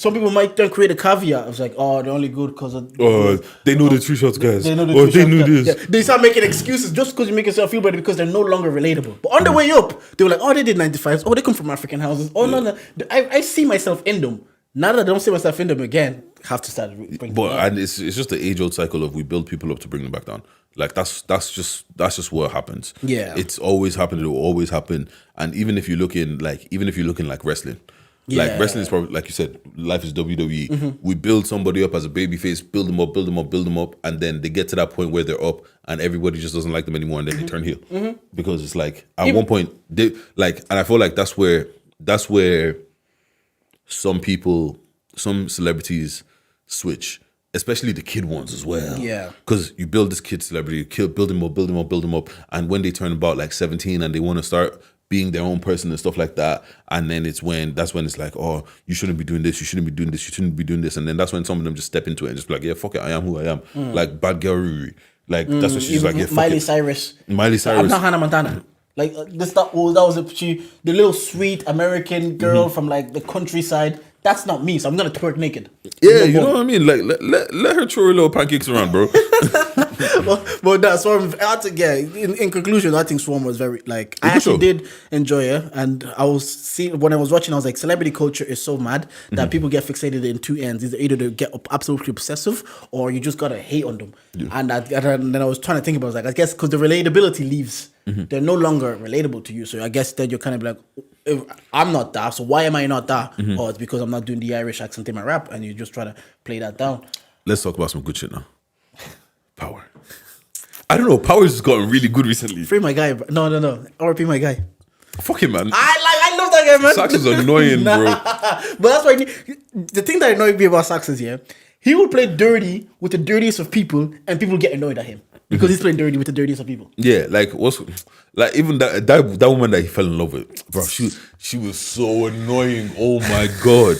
some people might then create a caveat. It's like, oh, they're only good because of. They know the 3 shots, guys. They know the they knew this. Yeah. They start making excuses just because you make yourself feel better because they're no longer relatable. But on the way up, they were like, oh, they did 95s. Oh, they come from African houses. Oh, no. I see myself in them. Now that I don't see myself in them again, have to start bringing them down. And it's just the age old cycle of we build people up to bring them back down. Like that's just what happens. Yeah, it's always happened. It will always happen. And even if you look in like wrestling, like wrestling is probably, like you said, life is WWE. We build somebody up as a baby face, build them up, and then they get to that point where they're up, and everybody just doesn't like them anymore, and then they turn heel because it's like at one point they like, and I feel like that's where some celebrities switch. Especially the kid ones as well. Yeah. Because you build this kid celebrity, build him up. And when they turn about like 17 and they want to start being their own person and stuff like that, and then that's when it's like, oh, you shouldn't be doing this, you shouldn't be doing this, you shouldn't be doing this. And then that's when some of them just step into it and just be like, yeah, fuck it, I am who I am. Like Bad Girl Riri. Like that's what she's like, yeah, fuck Miley it. Cyrus. I'm not Hannah Montana. Like that was the little sweet American girl from like the countryside. That's not me, so I'm gonna twerk naked. Yeah, you know what I mean? Like let her throw her little pancakes around, bro. but that Swarm, in conclusion, I think Swarm was very like, I actually did enjoy it, and I was when I was watching, I was like, celebrity culture is so mad that people get fixated in 2 ends. Either they get absolutely obsessive, or you just gotta hate on them. Yeah. And then I was trying to think about it, I was like, I guess because the relatability leaves, they're no longer relatable to you. So I guess then you're kind of like, I'm not that, so why am I not that? Oh, it's because I'm not doing the Irish accent in my rap, and you just try to play that down. Let's talk about some good shit now. Power. I don't know. Power's just gotten really good recently. Free my guy. No. RP my guy. Fuck him, man. I love that guy, man. Sax is annoying, bro. But that's why the thing that annoyed me about Sax is, he will play dirty with the dirtiest of people, and people get annoyed at him because he's playing dirty with the dirtiest of people. Yeah, even that woman that he fell in love with, bro. She was so annoying. Oh my god.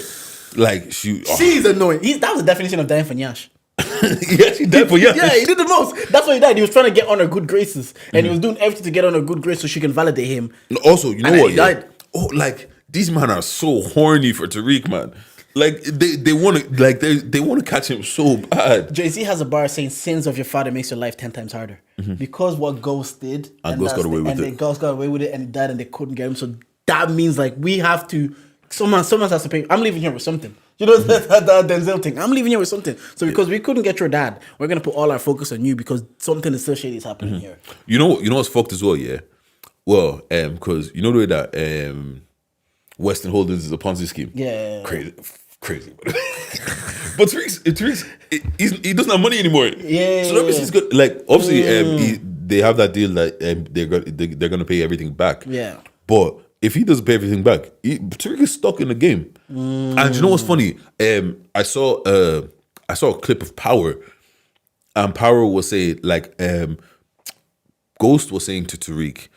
Like she's annoying. That was the definition of dying for Nyash. He actually died for Yash. Yeah, he did the most. That's why he died. He was trying to get on her good graces, and he was doing everything to get on her good graces so she can validate him. Also, you know And what? he Yeah? died. Oh, like these men are so horny for Tariq, man. Like they want to they want to catch him so bad. Jay-Z has a bar saying sins of your father makes your life 10 times harder. Because what Ghost did, And Ghost got away with it. Ghost got away with it and he died and they couldn't get him. So that means like we have to, someone has to pay. I'm leaving here with something. You know that Denzel thing. I'm leaving here with something. So because we couldn't get your dad, we're gonna put all our focus on you because something so shady is happening here. You know what's fucked as well, yeah. Well, because you know the way that Western Holdings is a Ponzi scheme. Yeah. Crazy. But Tariq's he doesn't have money anymore. Yeah. So that means he's good. Like obviously, they have that deal that they're gonna pay everything back. Yeah. But if he doesn't pay everything back, Tariq is stuck in the game. And you know what's funny? I saw a clip of Power, and Power was saying like Ghost was saying to Tariq,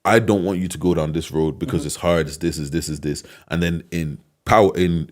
I don't want you to go down this road because it's hard, it's this. And then in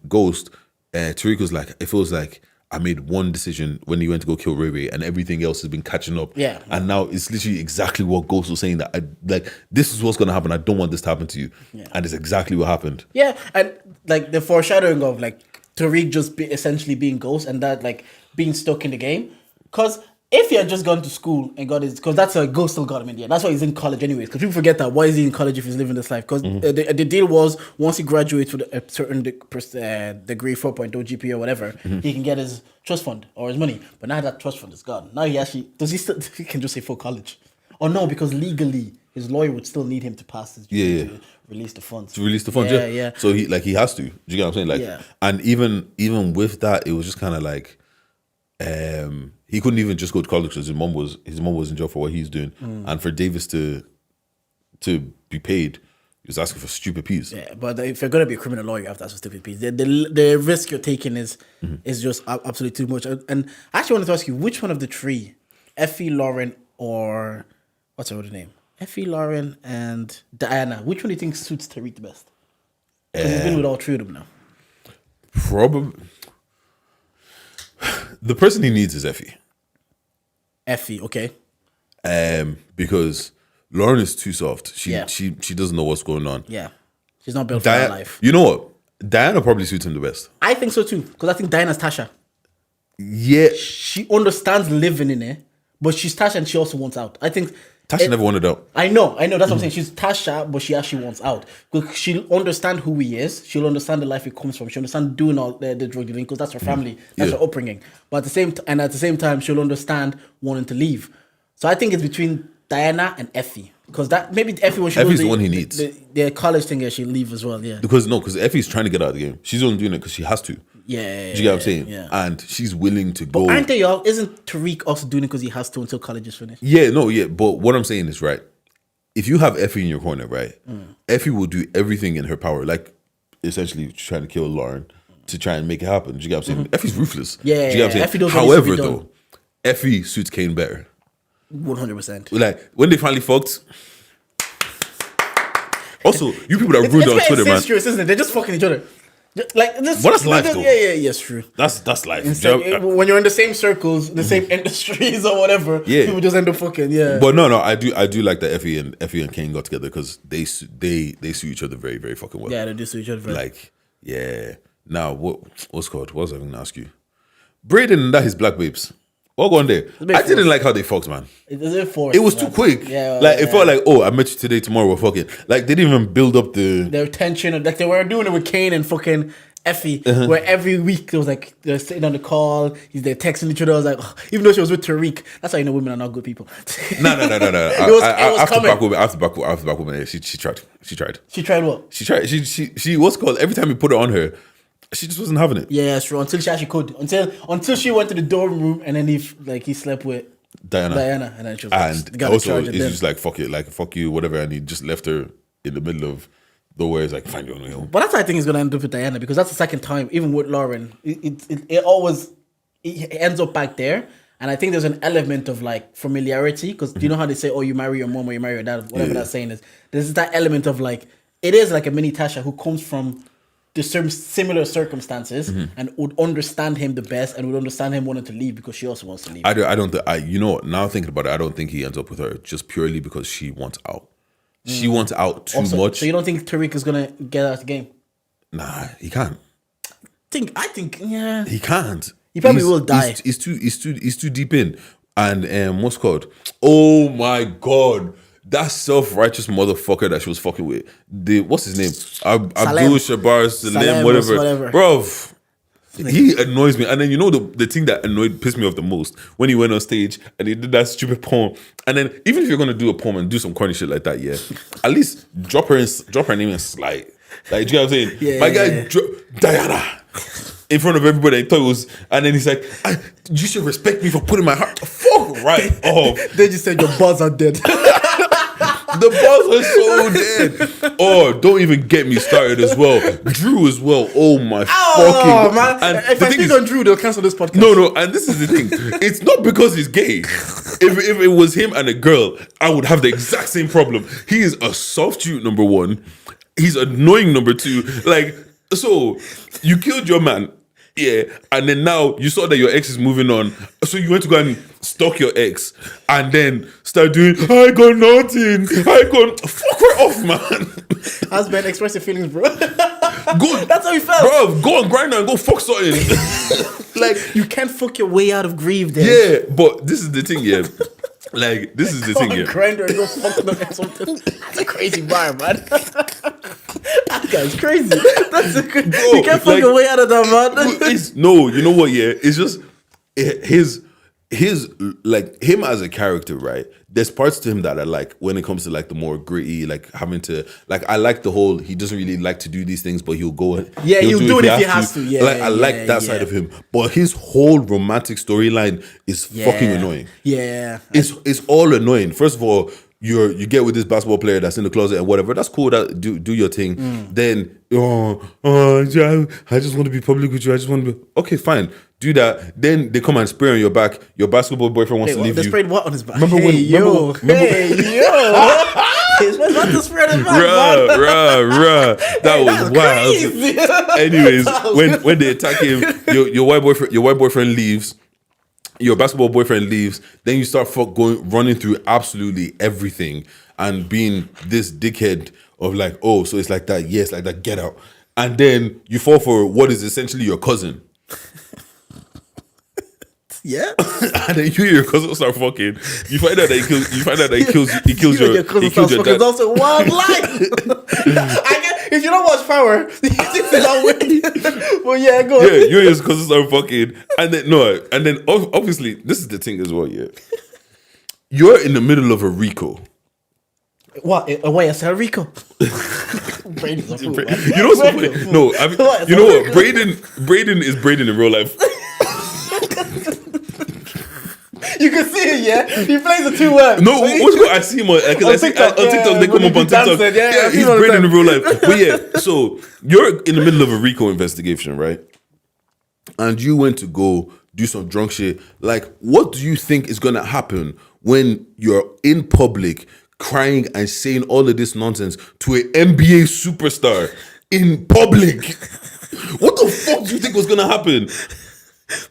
Ghost, Tariq was like, it feels like I made one decision when he went to go kill Ray Ray and everything else has been catching up. Yeah. And now it's literally exactly what Ghost was saying, that this is what's going to happen. I don't want this to happen to you. Yeah. And it's exactly what happened. Yeah, and like the foreshadowing of like Tariq just essentially being Ghost and that like being stuck in the game. Because if he had just gone to school and got his, because that's a Ghost still got him in the end. That's why he's in college anyways. Because people forget that. Why is he in college if he's living this life? Because the deal was once he graduates with a certain degree, 4.0 GPA or whatever, he can get his trust fund or his money. But now that trust fund is gone. Now he actually he can just say full college. Or no, because legally his lawyer would still need him to pass his GPA to release the funds. To release the funds, yeah. So he has to. Do you get what I'm saying? Like, Yeah. and even with that, it was just kind of like, he couldn't even just go to college because his mom was in jail for what he's doing, and for Davis to be paid, he was asking for stupid peas. Yeah, but if you're gonna be a criminal lawyer, you have to ask for stupid peas. The risk you're taking is just absolutely too much. And I actually wanted to ask you, which one of the three, Effie, Lauren, or what's her other name? Effie, Lauren, and Diana. Which one do you think suits Tariq the best? Because he's been with all three of them now. Probably the person he needs is Effie. Effie, okay. Because Lauren is too soft. She Yeah. she doesn't know what's going on. Yeah, she's not built for that life. You know what? Diana probably suits him the best. I think so too, because I think Diana's Tasha. Yeah, She understands living in it, but she's Tasha and she also wants out. I think Tasha never wanted out. I know. That's what I'm saying. She's Tasha, but she actually wants out. Because she'll understand who he is. She'll understand the life he comes from. She'll understand doing all the drug dealing because that's her family. That's her upbringing. But at the same time, she'll understand wanting to leave. So I think it's between Diana and Effie. Because that maybe Effie when she Effie's does the one he needs. The college thing, she'll leave as well. Yeah. Because Effie's trying to get out of the game. She's only doing it because she has to. Yeah. Do you get what I'm saying? Yeah. And she's willing to go. Aren't they y'all? Isn't Tariq also doing it because he has to until college is finished? Yeah, no, yeah. But what I'm saying is, right, if you have Effie in your corner, right, Effie will do everything in her power, like essentially trying to kill Lauren to try and make it happen. Do you get what I'm saying? Effie's ruthless. Yeah, do you get what I'm saying? Effie does what needs to be However, done. though, Effie suits Kane better. 100%. Like when they finally fucked. Also, you people that are rude on Twitter, man. It's incestuous, isn't it? They're just fucking each other. Like this. But that's life, though. Yeah, it's true. That's life. It's like, when you're in the same circles, the same industries or whatever, people just end up fucking. Yeah. But no, I do like that Effie and Kane got together because they suit each other very, very fucking well. Yeah, they do suit each other very. Like, yeah. Now, what's called? What was I going to ask you? Braden and that his black babes. What going there? I didn't like how they fucked, man. It was too quick. Yeah, like it felt like, oh, I met you today, tomorrow we're fucking. Like they didn't even build up their tension. Like they were doing it with Kane and fucking Effie, where every week it was like they're sitting on the call, they're texting each other. I was like, even though she was with Tariq, that's how you know women are not good people. No. It was coming. I have to back woman. She tried. She tried what? She tried. She what's called every time you put it on her, she just wasn't having it. Yeah, that's true. Until she actually could. Until she went to the dorm room and then he slept with Diana, and then she was like, and also it's just like fuck it, like fuck you, whatever, and he just left her in the middle of nowhere. It's like find your own way home. But that's how I think he's gonna end up with Diana because that's the second time, even with Lauren, it always ends up back there. And I think there's an element of like familiarity because do you know how they say, oh, you marry your mom or you marry your dad, whatever that saying is. There's that element of like it is like a mini Tasha who comes from the similar circumstances and would understand him the best and would understand him wanting to leave because she also wants to leave. I don't you know what, now thinking about it, I don't think he ends up with her just purely because she wants out. She wants out too much. So you don't think Tariq is gonna get out of the game? Nah, he can't. I think yeah. He can't. He probably will die. He's too deep in. And what's called? Oh my god. That self-righteous motherfucker that she was fucking with. What's his name? Abdul Shabar Salem, whatever. Bruv. He annoys me. And then you know the thing that pissed me off the most? When he went on stage and he did that stupid poem. And then even if you're gonna do a poem and do some corny shit like that, yeah, at least drop her name in slide. Like, do you know what I'm saying? Yeah, my guy Diana in front of everybody. I thought it was, and then he's like, you should respect me for putting my heart. Fuck right off. They just said your buzz are dead. The buzz was so dead. Oh, don't even get me started as well. Drew as well. Oh my fucking man. And if I speak on Drew, they'll cancel this podcast. No, and this is the thing. It's not because he's gay. If it was him and a girl, I would have the exact same problem. He is a soft shoot, number one. He's annoying, number two. Like, so you killed your man. Yeah, and then now you saw that your ex is moving on, so you went to go and stalk your ex, and then start doing, I got nothing, fuck her off, man. Husband, express your feelings, bro. Go, that's how he felt, bro. Go on Grindr and go fuck something. Like, you can't fuck your way out of grief, then. Yeah, but this is the thing, yeah. Like, this is the thing, yeah. Grindr and go fuck something. That's a crazy bar, man. That guy's crazy. That's a good. Bro, you can't fuck your way out of that, man. No, you know what? Yeah, it's just his like him as a character, right? There's parts to him that I like when it comes to like the more gritty, like having to like. I like the whole. He doesn't really like to do these things, but he'll go. Yeah, he'll do it if he has to. Yeah, like I like that side of him, but his whole romantic storyline is fucking annoying. Yeah, it's all annoying. First of all, you get with this basketball player that's in the closet and whatever. That's cool. That do your thing. Then yeah, I just want to be public with you. I just want to be okay. Fine, do that. Then they come and spray on your back. Your basketball boyfriend wants to leave they you. Sprayed what on his back? Remember hey, when? Yo. He's not to spray on his back, Bruh. That was wild. Anyways, when they attack him, your white boyfriend leaves. Your basketball boyfriend leaves, then you start running through absolutely everything and being this dickhead of like, oh, so it's like that, yes, like that, get out. And then you fall for what is essentially your cousin. Yeah. And then you and your cousin start fucking. You find out that he kills your dad. It's also one life. If you don't watch Power, you think that way. Well, yeah, go on. Yeah, you and your cousin start fucking. And then obviously, this is the thing as well, yeah. You're in the middle of a Rico. What? Wait, I said Rico. Braden's a fool, man. You know what's so funny? No, I mean, you know what? Braden is Braden in real life. You can see it, yeah. He plays the two words. No, what's good? I see him on TikTok. They come up on TikTok. Yeah, he's Braden in real life. But yeah, so you're in the middle of a Rico investigation, right? And you went to go do some drunk shit. Like, what do you think is gonna happen when you're in public crying and saying all of this nonsense to an NBA superstar in public? What the fuck do you think was gonna happen?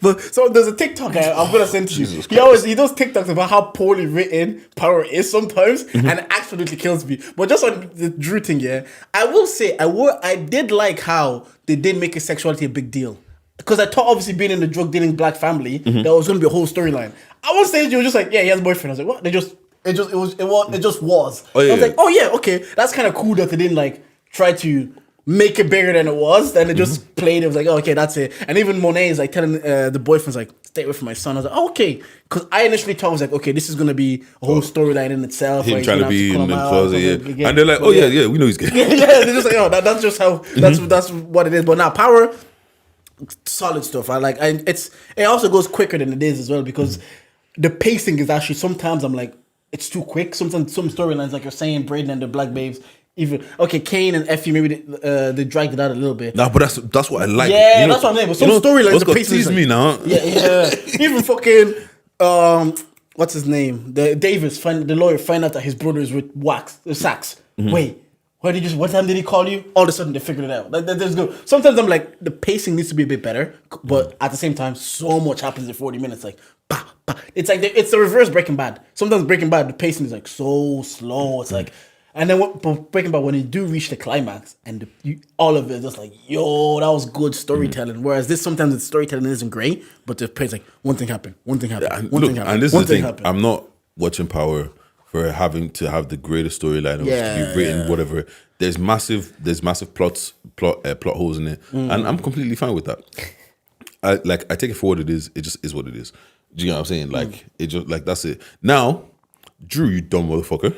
But so there's a TikTok I'm gonna send to you. He does TikToks about how poorly written Power is sometimes, and it absolutely kills me. But just on the Drew thing, yeah, I will say I did like how they did make his sexuality a big deal, because I thought obviously being in the drug dealing black family there was gonna be a whole storyline. I was saying you were just like, yeah, he has a boyfriend. I was like, what? It just was. Oh, yeah, I was like, oh yeah, okay, that's kind of cool that they didn't like try to make it bigger than it was. Then it just played. It was like, oh, okay, that's it. And even Monet is like telling the boyfriend's like, stay away from my son. I was like, oh, okay, because I initially thought I was like, okay, this is gonna be a whole storyline in itself. Him trying to be in the closet, yeah. And they're like, oh yeah, we know he's gay. Yeah, they're just like, oh, that's just how that's what it is. But now Power, solid stuff. It also goes quicker than it is as well, because the pacing is actually, sometimes I'm like, it's too quick. Sometimes some storylines, like you're saying, Braden and the Black Babes. Even Kane and Effie, maybe they dragged it out a little bit. Nah, but that's what I like. Yeah, that's what I'm saying. But some storylines, the pacing is like, me now. Yeah. Even fucking what's his name? The Davis, the lawyer, find out that his brother is with Sax. Wait, What time did he call you? All of a sudden they figured it out. Like, there's go. Sometimes I'm like, the pacing needs to be a bit better, but at the same time, so much happens in 40 minutes. Like, bah, bah. It's like it's the reverse Breaking Bad. Sometimes Breaking Bad, the pacing is like so slow. It's like, and then but Breaking Bad, when you do reach the climax, and all of it is just like, yo, that was good storytelling. Whereas this sometimes the storytelling isn't great, but the pace like one thing happened, one thing happened, one thing happened. And this is the thing. I'm not watching Power for having to have the greatest storyline to be written, whatever. There's massive plot holes in it, and I'm completely fine with that. I take it for what it is. It just is what it is. Do you know what I'm saying? Like it just like that's it. Now, Drew, you dumb motherfucker.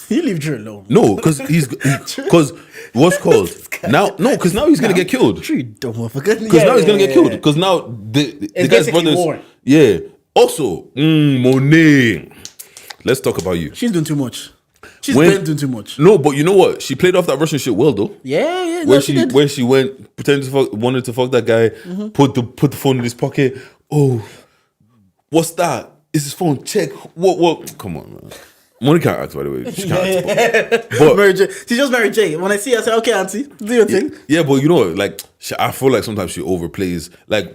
You leave Drew alone. No, because because what's called now? No, because now he's gonna get killed. Drew, you dumb motherfucker. Because now he's gonna get killed. Because now the guy's brothers. War. Yeah. Also, Monet. Let's talk about you. She's doing too much. She's been doing too much. No, but you know what? She played off that Russian shit well, though. Yeah. Where she went, pretended to wanted to fuck that guy, put the phone in his pocket. Oh, what's that? Is his phone? Check. What? Come on, man. Money can't act, by the way. She can't act. But Mary J. She just married Jay. When I see her, I say, okay, auntie, do your thing. Yeah, but you know, like, I feel like sometimes she overplays. Like,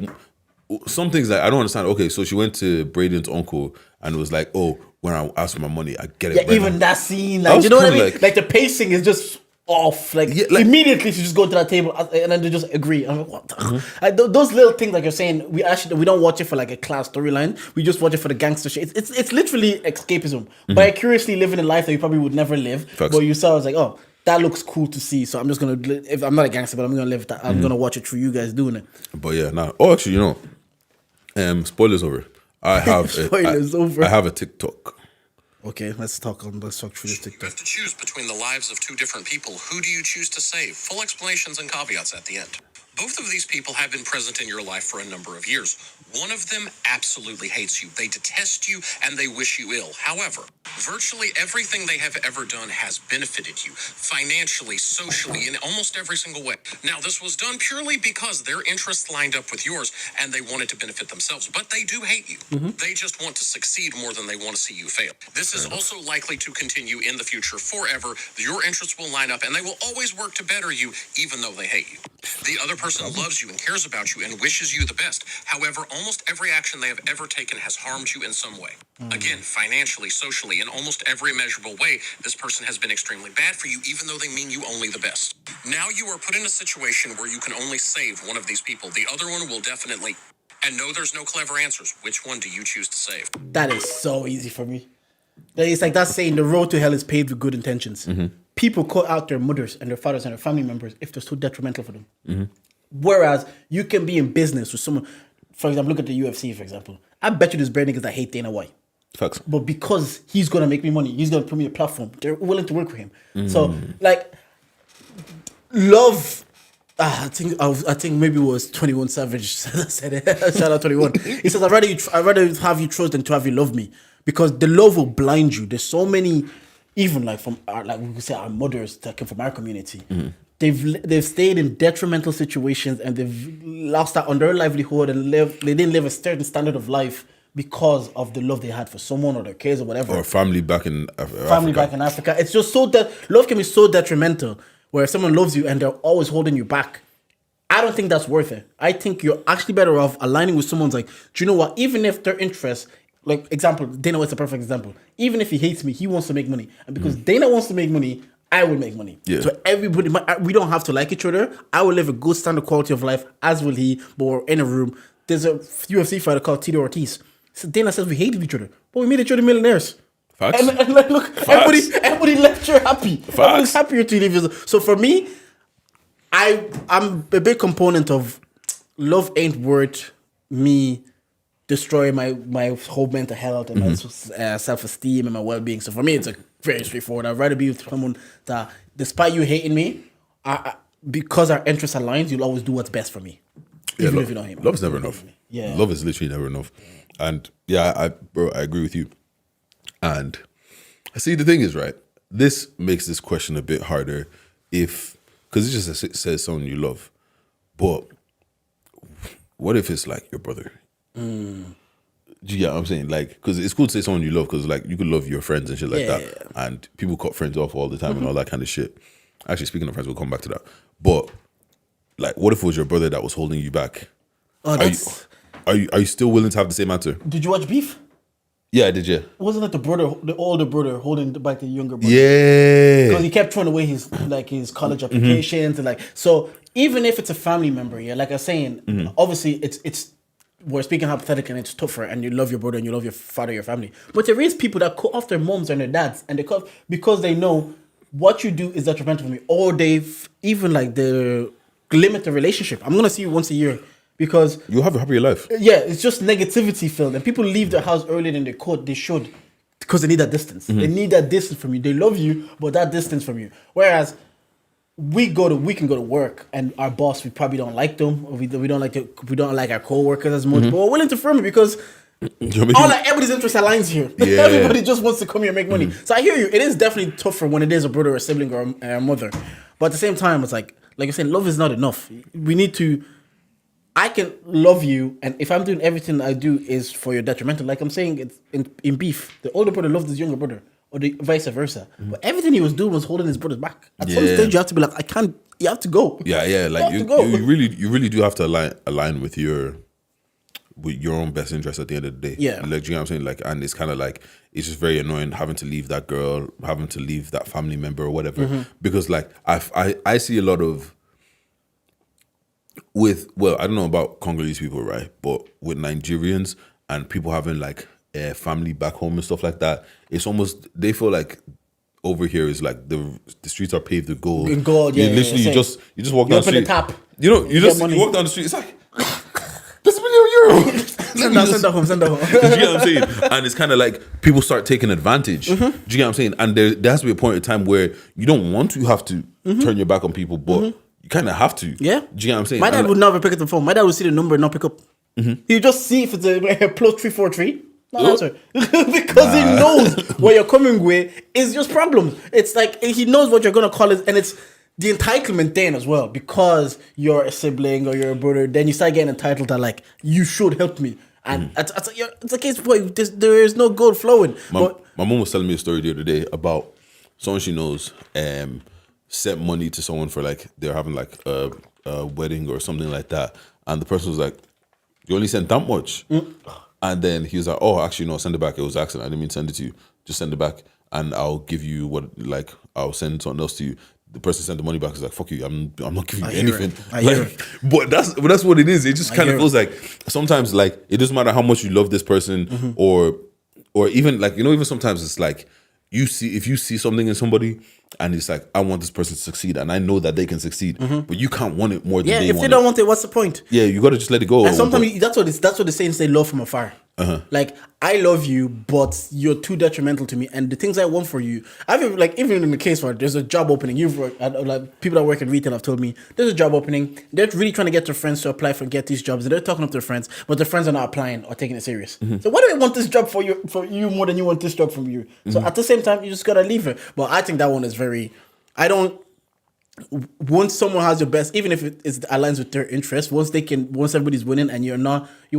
some things that I don't understand. Okay, so she went to Braden's uncle and was like, oh, when I ask for my money, I get it. Yeah, even that scene, like, you know what I mean? Like the pacing is just off. Like, immediately she just go to that table and then they just agree. I'm like, what the those little things, like you're saying, we don't watch it for like a class storyline. We just watch it for the gangster shit. It's literally escapism. Vicariously living a life that you probably would never live. Facts. But you saw, I was like, oh, that looks cool to see. So I'm just gonna, if I'm not a gangster, but I'm gonna live that. I'm gonna watch it through you guys doing it. But yeah, nah. Oh, actually, you know, spoilers over. I have I have a TikTok. Okay, let's talk through this TikTok. You have to choose between the lives of two different people. Who do you choose to save? Full explanations and caveats at the end. Both of these people have been present in your life for a number of years. One of them absolutely hates you. They detest you and they wish you ill. However, virtually everything they have ever done has benefited you financially, socially, in almost every single way. Now, this was done purely because their interests lined up with yours and they wanted to benefit themselves, but they do hate you. They just want to succeed more than they want to see you fail. This is also likely to continue in the future forever. Your interests will line up and they will always work to better you, even though they hate you. The other person loves you and cares about you and wishes you the best. However, almost every action they have ever taken has harmed you in some way. Again, financially, socially, in almost every measurable way, this person has been extremely bad for you, even though they mean you only the best. Now you are put in a situation where you can only save one of these people. The other one will definitely... And no, there's no clever answers. Which one do you choose to save? That is so easy for me. It's like that saying, the road to hell is paved with good intentions. People cut out their mothers and their fathers and their family members if they're so detrimental for them. Whereas you can be in business with someone, for example, look at the UFC, for example. I bet you there's bare niggas that hate Dana White. Facts. But because he's going to make me money, he's going to put me a platform, they're willing to work with him. So, like, love... I think maybe it was 21 Savage said it. Shout out 21. He says, I'd rather have you trust than to have you love me, because the love will blind you. There's so many, even like from our, like we could say our mothers that came from our community. They've stayed in detrimental situations and they've lost out on their livelihood and they didn't live a certain standard of life because of the love they had for someone or their kids or whatever. Or family back in Africa. It's just so that love can be so detrimental. Where if someone loves you and they're always holding you back, I don't think that's worth it. I think you're actually better off aligning with someone's like, do you know what? Even if their interests, like example, Dana White's a perfect example. Even if he hates me, he wants to make money. And because Dana wants to make money, I will make money. Yeah. So everybody, we don't have to like each other. I will live a good standard quality of life, as will he, but we're in a room. There's a UFC fighter called Tito Ortiz. So Dana says we hated each other, but we made each other millionaires. Facts. And like, look, everybody left you happy. Everybody's happier to leave you. So for me, I'm a big component of love ain't worth me destroying my whole mental health and my self-esteem and my well-being. So for me, it's a very straightforward. I'd rather be with someone that, despite you hating me, because our interests align, you'll always do what's best for me. Even if you don't hate me. Love's never enough. Yeah. Love is literally never enough. And yeah, I agree with you. And I see the thing is, right, this makes this question a bit harder because it just says someone you love. But what if it's like your brother? Do you get what I'm saying? Like, because it's cool to say someone you love because like you could love your friends and shit like that. And people cut friends off all the time and all that kind of shit. Actually, speaking of friends, we'll come back to that. But like, what if it was your brother that was holding you back? Oh, that's... Are you still willing to have the same answer? Did you watch Beef? Yeah, I did. Yeah. Wasn't it the older brother holding back the younger brother? Yeah. Because he kept throwing away his college applications and like, so even if it's a family member, yeah, like I was saying, obviously it's we're speaking hypothetically and it's tougher, and you love your brother and you love your father, your family. But there is people that cut off their moms and their dads, and they cut because they know what you do is detrimental for me, or they've even like the limit the relationship. I'm gonna see you once a year. Because you have a happier life. Yeah, it's just negativity filled, and people leave their house earlier than they could. They should, because they need that distance. They need that distance from you. They love you, but that distance from you. Whereas we can go to work, and our boss, we probably don't like them, or we don't like our co-workers as much. But we're willing to firm it because everybody's interest aligns here. Yeah. Everybody just wants to come here and make money. So I hear you. It is definitely tougher when it is a brother or a sibling or a mother. But at the same time, it's like you're saying, love is not enough. We need to. I can love you, and if I'm doing everything I do is for your detrimental, like I'm saying, it's in Beef, the older brother loved his younger brother, or the vice versa. But everything he was doing was holding his brother's back. At some stage, you have to be like, I can't. You have to go. Yeah. Like you really do have to align with your own best interest at the end of the day. Yeah. Like, you know what I'm saying? Like, and it's kind of like, it's just very annoying having to leave that girl, having to leave that family member or whatever, because like I see a lot of. I don't know about Congolese people, right? But with Nigerians and people having like a family back home and stuff like that, it's almost, they feel like over here is like the streets are paved with gold. In gold, yeah. You just walk down the street. The tap. You walk down the street. It's like this €1 million. Send that home. Do you get what I'm saying? And it's kind of like people start taking advantage. Do you get what I'm saying? And there has to be a point in time where you don't want to have to turn your back on people, but you kind of have to. Yeah. Do you get what I'm saying? My dad would never pick up the phone. My dad would see the number and not pick up. He'd just see if it's a plus 343. Not answer. Because he knows what you're coming with is just problems. It's like he knows what you're going to call it, and it's the entitlement then as well. Because you're a sibling or you're a brother, then you start getting entitled to like, you should help me. And it's a case where there is no gold flowing. My mom was telling me a story the other day about someone she knows sent money to someone for like they're having like a wedding or something like that, and the person was like, "You only sent that much?" And then he was like, "Oh, actually no, send it back. It was an accident. I didn't mean to send it to you. Just send it back, and I'll give you I'll send something else to you." The person sent the money back. He's like, "Fuck you. I'm not giving you anything." But that's what it is. It just kind of feels like sometimes like it doesn't matter how much you love this person or even like even sometimes it's like if you see something in somebody. And it's like, I want this person to succeed, and I know that they can succeed, but you can't want it more than they want it. Yeah, if they don't want it, what's the point? Yeah, you got to just let it go. And sometimes that's what the saying say, love from afar. Like, I love you, but you're too detrimental to me, and the things I want for you, even in the case where there's a job opening, like people that work in retail have told me there's a job opening. They're really trying to get their friends to apply get these jobs, and they're talking up their friends, but their friends are not applying or taking it serious. So why do I want this job for you more than you want this job from you? So at the same time, you just gotta leave it. But I think that one is very. Once someone has your best, even if it aligns with their interest, once everybody's winning and you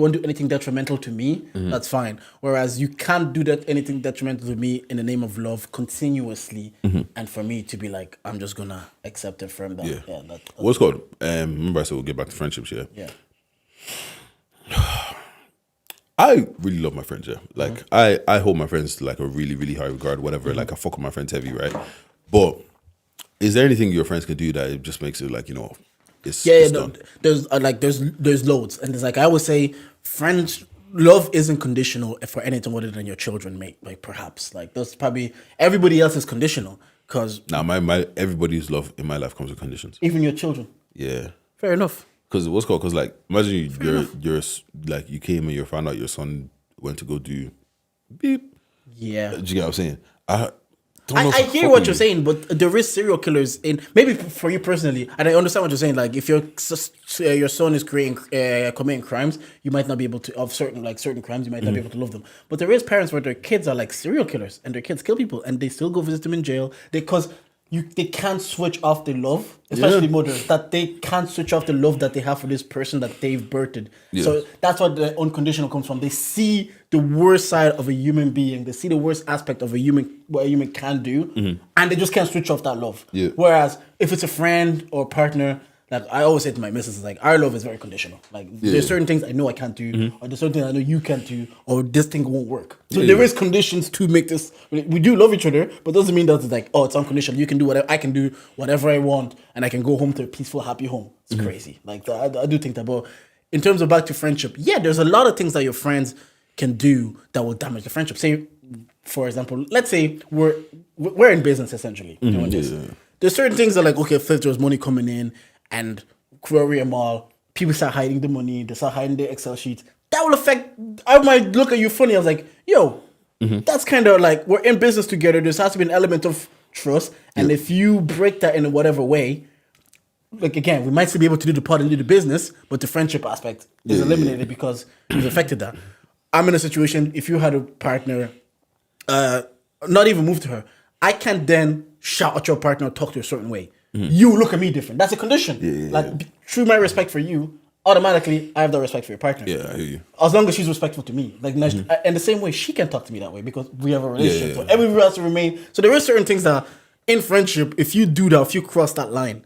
won't do anything detrimental to me, that's fine. Whereas you can't do anything detrimental to me in the name of love continuously, and for me to be like, I'm just gonna accept it from that. Yeah. What's called? Remember I said we'll get back to friendships. Yeah. I really love my friends. Yeah, like I hold my friends to like a really really high regard. Whatever. Like I fuck with my friends heavy, right? But is there anything your friends can do that it just makes it like it's done? There's loads, and there's like I always say, friends love isn't conditional for anything other than your children, mate. Like perhaps like that's probably everybody else is conditional because my everybody's love in my life comes with conditions, even your children. Yeah, fair enough. Because like imagine you're like you came and you found out your son went to go do beep. Yeah, do you get what I'm saying? I hear what you're saying, but there is serial killers in maybe for you personally, and I understand what you're saying. Like if your son is committing crimes, you might not be able to of certain crimes, you might not be able to love them. But there is parents where their kids are like serial killers, and their kids kill people, and they still go visit them in jail because they can't switch off the love, especially mothers, that they can't switch off the love that they have for this person that they've birthed. Yeah. So that's what the unconditional comes from. They see the worst side of a human being. They see the worst aspect of what a human can do, and they just can't switch off that love. Yeah. Whereas if it's a friend or partner, like I always say to my missus, like our love is very conditional. Like there's certain things I know I can't do, or there's certain things I know you can't do, or this thing won't work. So there is conditions to make this. We do love each other, but doesn't mean that it's like, oh, it's unconditional. You can do whatever I can do, whatever I want, and I can go home to a peaceful, happy home. It's crazy. Like I do think that. But in terms of back to friendship, yeah, there's a lot of things that your friends can do that will damage the friendship. Say, for example, let's say we're in business essentially. There's certain things that like, okay, if there's money coming in and query them all, people start hiding the money, they start hiding the Excel sheets. That will affect. I might look at you funny. I was like, yo, that's kind of like we're in business together. There has to be an element of trust, and if you break that in whatever way, like again, we might still be able to do the part and do the business, but the friendship aspect is eliminated because you've affected that. I'm in a situation. If you had a partner, not even move to her, I can't then shout at your partner or talk to you a certain way. You look at me different. That's a condition. Through my respect for you, automatically I have the respect for your partner. Yeah, I hear you. As long as she's respectful to me, like in the same way she can talk to me that way because we have a relationship. So everybody has to remain. So there are certain things that in friendship, if you do that, if you cross that line,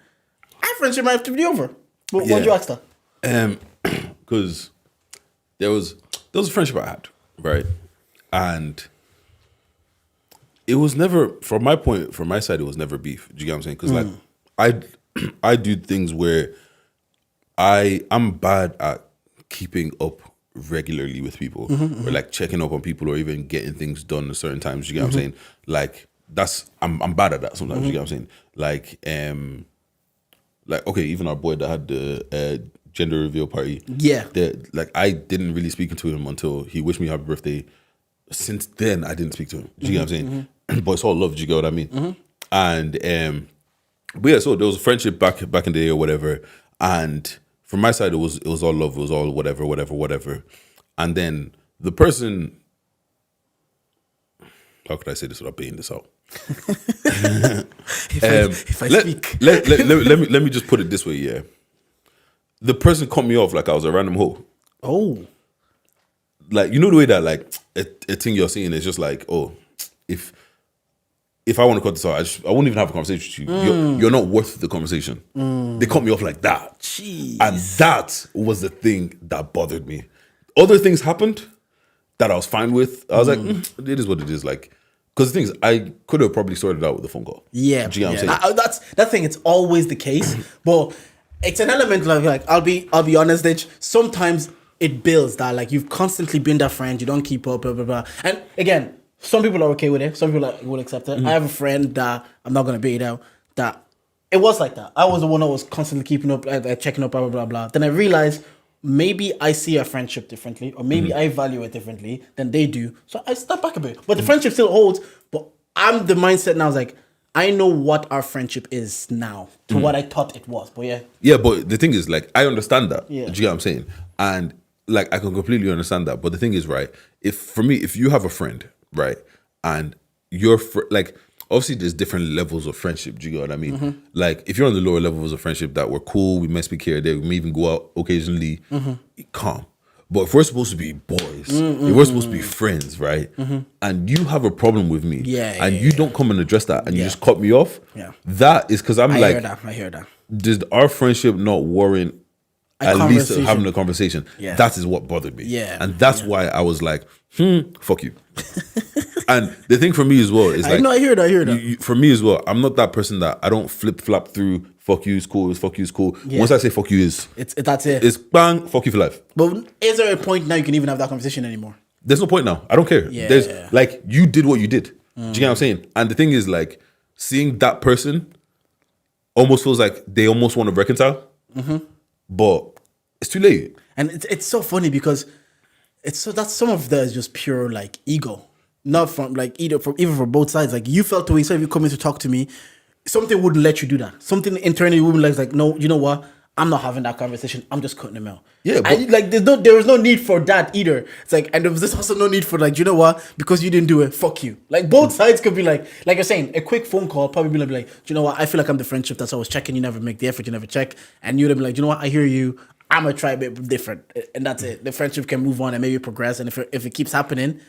our friendship might have to be over. But why'd you ask that? Because there was a friendship I had, right, and it was never from my side. It was never beef. Do you get what I'm saying? Because like I do things where I'm bad at keeping up regularly with people or like checking up on people or even getting things done at certain times. You get what I'm saying? Like I'm bad at that sometimes. You get what I'm saying? Like okay, even our boy that had the gender reveal party. Yeah, like I didn't really speak to him until he wished me happy birthday. Since then, I didn't speak to him. Do you get what I'm saying? But it's all love. Do you get what I mean? And but yeah, so there was a friendship back in the day or whatever, and from my side, it was all love. It was all whatever. And then the person, how could I say this without being this out? if I speak, let me just put it this way. Yeah, the person cut me off like I was a random hoe. Oh, like you know the way that like a thing you're saying is just like, oh, if I want to cut this out, I won't even have a conversation with you. You're not worth the conversation. They cut me off like that. Jeez. And that was the thing that bothered me. Other things happened that I was fine with. I was like, it is what it is. Like, because the thing is, I could have probably sorted it out with a phone call. Yeah. Do you get what I'm saying? That thing, it's always the case. But it's an element like I'll be honest, Ditch. Sometimes it builds that like you've constantly been that friend, you don't keep up, blah, blah, blah. And again, some people are okay with it. Some people will accept it. I have a friend that I'm not going to bait out that it was like that. I was the one that was constantly keeping up, checking up, blah, blah, blah, blah. Then I realized maybe I see a friendship differently or maybe I value it differently than they do. So I step back a bit. But the friendship still holds. But I'm the mindset now is like, I know what our friendship is now to what I thought it was. But yeah. Yeah, but the thing is like, I understand that. Yeah. Do you get what I'm saying? And like, I can completely understand that. But the thing is, right, if you have a friend, right, and you're like, obviously there's different levels of friendship. Do you get what I mean? Like if you're on the lower levels of friendship that we're cool, we may speak here or there, we may even go out occasionally, calm. But if we're supposed to be boys, if we're supposed to be friends, right, and you have a problem with me, and you don't come and address that, and you just cut me off, that is because I hear that. Does our friendship not warrant at least having a conversation? That is what bothered me. And that's why I was like, fuck you. And the thing for me as well is like, I hear that. For me as well, I'm not that person that I don't flip flap through. Fuck you is cool. Fuck you is cool. Once I say fuck you that's it. It's bang. Fuck you for life. But is there a point now you can even have that conversation anymore? There's no point now. I don't care. There's like you did what you did. Do you get what I'm saying? And the thing is like seeing that person almost feels like they almost want to reconcile, but it's too late. And it's so funny because that's some of that is just pure like ego. Not from like even from both sides. Like you felt the way, so if you come in to talk to me, something wouldn't let you do that. Something internally wouldn't like no, you know what? I'm not having that conversation. I'm just cutting him out. Yeah, but and, like there was no need for that either. It's like, and there was also no need for like, you know what? Because you didn't do it, fuck you. Like both sides could be like you're saying, a quick phone call probably be like, do you know what? I feel like I'm the friendship that's always checking. You never make the effort. You never check, and you'd be like, do you know what? I hear you. I'm gonna try a bit different, and that's it. The friendship can move on and maybe progress. And if it keeps happening,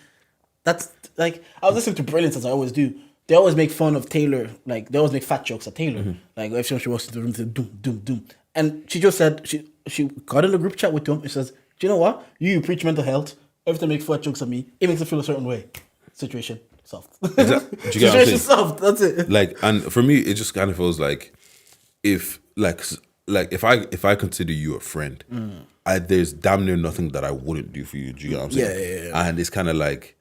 that's like I was listening to Brilliance as I always do. They always make fun of Taylor. Like they always make fat jokes at Taylor. Like every time she walks into the room, they doom doom doom. And she just said she got in a group chat with him and says, do you know what? You preach mental health. Every time you make fat jokes at me, it makes me feel a certain way. Situation solved. Situation solved. That's it. Like, and for me, it just kind of feels like if if I consider you a friend, there's damn near nothing that I wouldn't do for you. Do you get what I'm saying? Yeah. And it's kind of like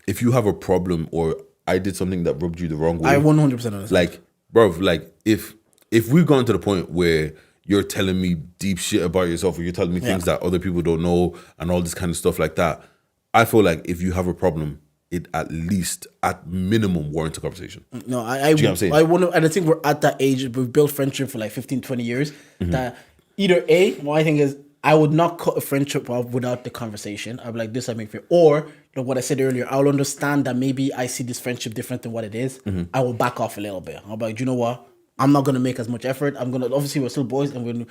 if you have a problem or I did something that rubbed you the wrong way. I 100% understand. Like, bro, like if we've gone to the point where you're telling me deep shit about yourself or you're telling me things that other people don't know and all this kind of stuff like that, I feel like if you have a problem, it at least, at minimum, warrants a conversation. No, I want to, and I think we're at that age, we've built friendship for like 15, 20 years, that either my thing is, I would not cut a friendship off without the conversation. I'd be like, this I make fair. Or, like what I said earlier, I'll understand that maybe I see this friendship different than what it is. I will back off a little bit. I'll be like, you know what? I'm not gonna make as much effort. I'm gonna, obviously we're still boys, and we're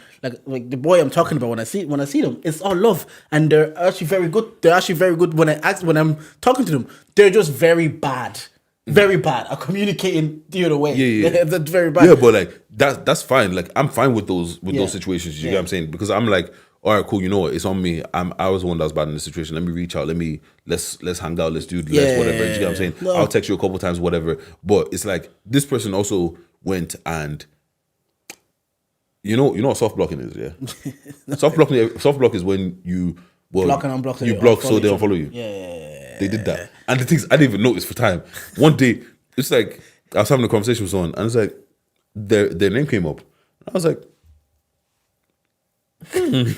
like the boy I'm talking about when I see them, it's all love, and they're actually very good. They're actually very good when I'm talking to them. They're just very bad at communicating the other way. Yeah. That's very bad. Yeah, but like that's fine. Like I'm fine with those situations. You get what I'm saying? Because I'm like, all right, cool. You know what? It's on me. I was the one that was bad in this situation. Let me reach out. Let's hang out. Let's do whatever. You get what I'm saying? No. I'll text you a couple times, whatever. But it's like this person also went and you know what soft blocking is, yeah? soft block is when you block and unblock. You block so they don't follow you. Yeah. They did that. And the things I didn't even notice for time. One day, it's like I was having a conversation with someone and it's like their name came up. I was like, I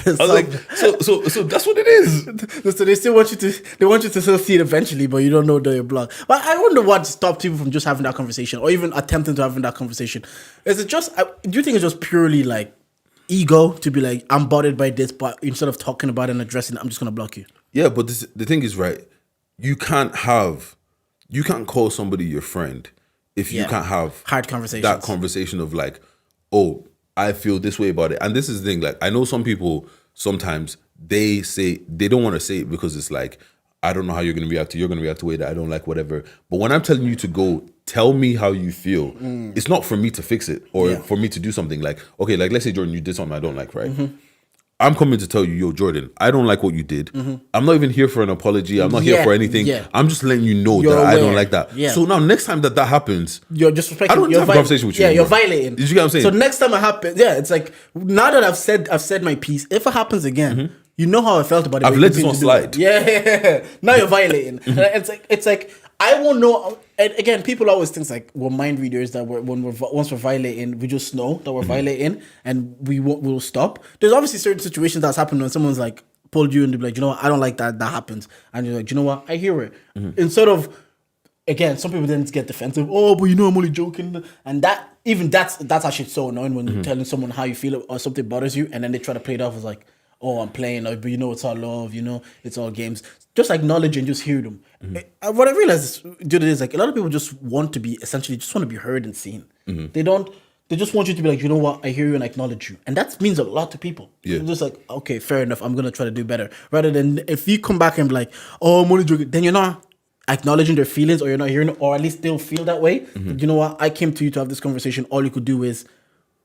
was like, so that's what it is. So they still want you to still see it eventually, but you don't know they're blocked. But I wonder what stopped people from just having that conversation or even attempting to having that conversation. Is it just? Do you think it's just purely like ego to be like, I'm bothered by this, but instead of talking about it and addressing it, I'm just gonna block you? Yeah, but the thing is, right? You can't call somebody your friend if you can't have hard conversations. That conversation of like, oh, I feel this way about it. And this is the thing, like I know some people sometimes they say they don't want to say it because it's like, I don't know how you're gonna react to a way that I don't like, whatever. But when I'm telling you to go tell me how you feel, it's not for me to fix it or for me to do something. Like, okay, like let's say Jordan, you did something I don't like, right? I'm coming to tell you, yo, Jordan, I don't like what you did. I'm not even here for an apology. I'm not here for anything. I'm just letting you know that I don't like that. So now, next time that happens, you're disrespecting. I don't have a conversation with you. Yeah, you're violating. Did you get what I'm saying? So next time it happens, it's like now that I've said my piece. If it happens again, you know how I felt about it. I've let this one slide. Yeah. Now you're violating. It's like I won't know. And again, people always think like we're mind readers that once we're violating, we just know that we're violating and we'll stop. There's obviously certain situations that's happened when someone's like pulled you and they're like, you know what, I don't like that happens, and you're like, you know what, I hear it. Instead of, again, some people then get defensive. Oh, but you know I'm only joking, and that's actually so annoying when you're telling someone how you feel or something bothers you, and then they try to play it off as like, oh, I'm playing, but you know it's all love, you know it's all games. Just acknowledge and just hear them. What I realized is like a lot of people just want to be heard and seen. They just want you to be like, you know what, I hear you and I acknowledge you. And that means a lot to people. Yeah. Just like, okay, fair enough, I'm going to try to do better. Rather than if you come back and be like, oh, I'm only joking, then you're not acknowledging their feelings or you're not hearing it, or at least they'll feel that way. You know what, I came to you to have this conversation. All you could do is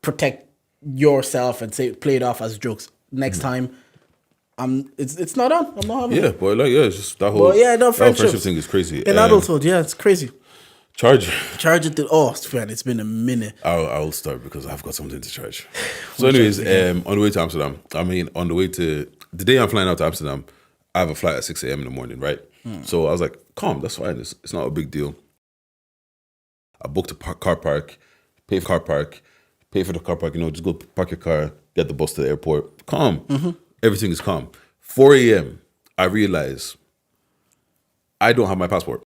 protect yourself and play it off as jokes. Next time, it's not on. I'm not having it. But like, it's just that whole friendship thing is crazy. In adulthood, it's crazy. Charge it. Man, it's been a minute. I'll start because I've got something to charge. So anyways, on the way to Amsterdam, on the way to, the day I'm flying out to Amsterdam, I have a flight at 6 a.m. in the morning, right? So I was like, calm, that's fine. It's not a big deal. I booked a car park, pay for the car park, just go park your car, get the bus to the airport. Calm. Everything is calm. 4 a.m., I realize I don't have my passport.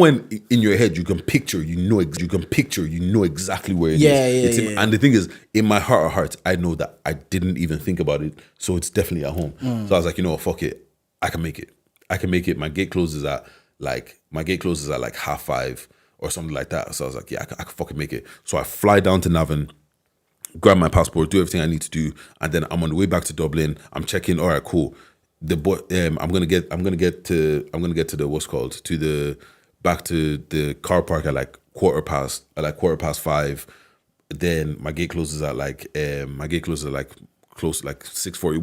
when in your head you can picture, you know exactly where it is. Yeah. And the thing is, in my heart of hearts, I know that I didn't even think about it, so it's definitely at home. So I was like, you know what, fuck it, I can make it. My gate closes at like 5:30 or something like that. So I was like, yeah, I can fucking make it. So I fly down to Navan, grab my passport, do everything I need to do, and then I'm on the way back to Dublin. I'm checking. All right, cool. The boy, I'm gonna get to the what's called to the back to the car park at like quarter past 5. Then my gate closes at close like 6:40,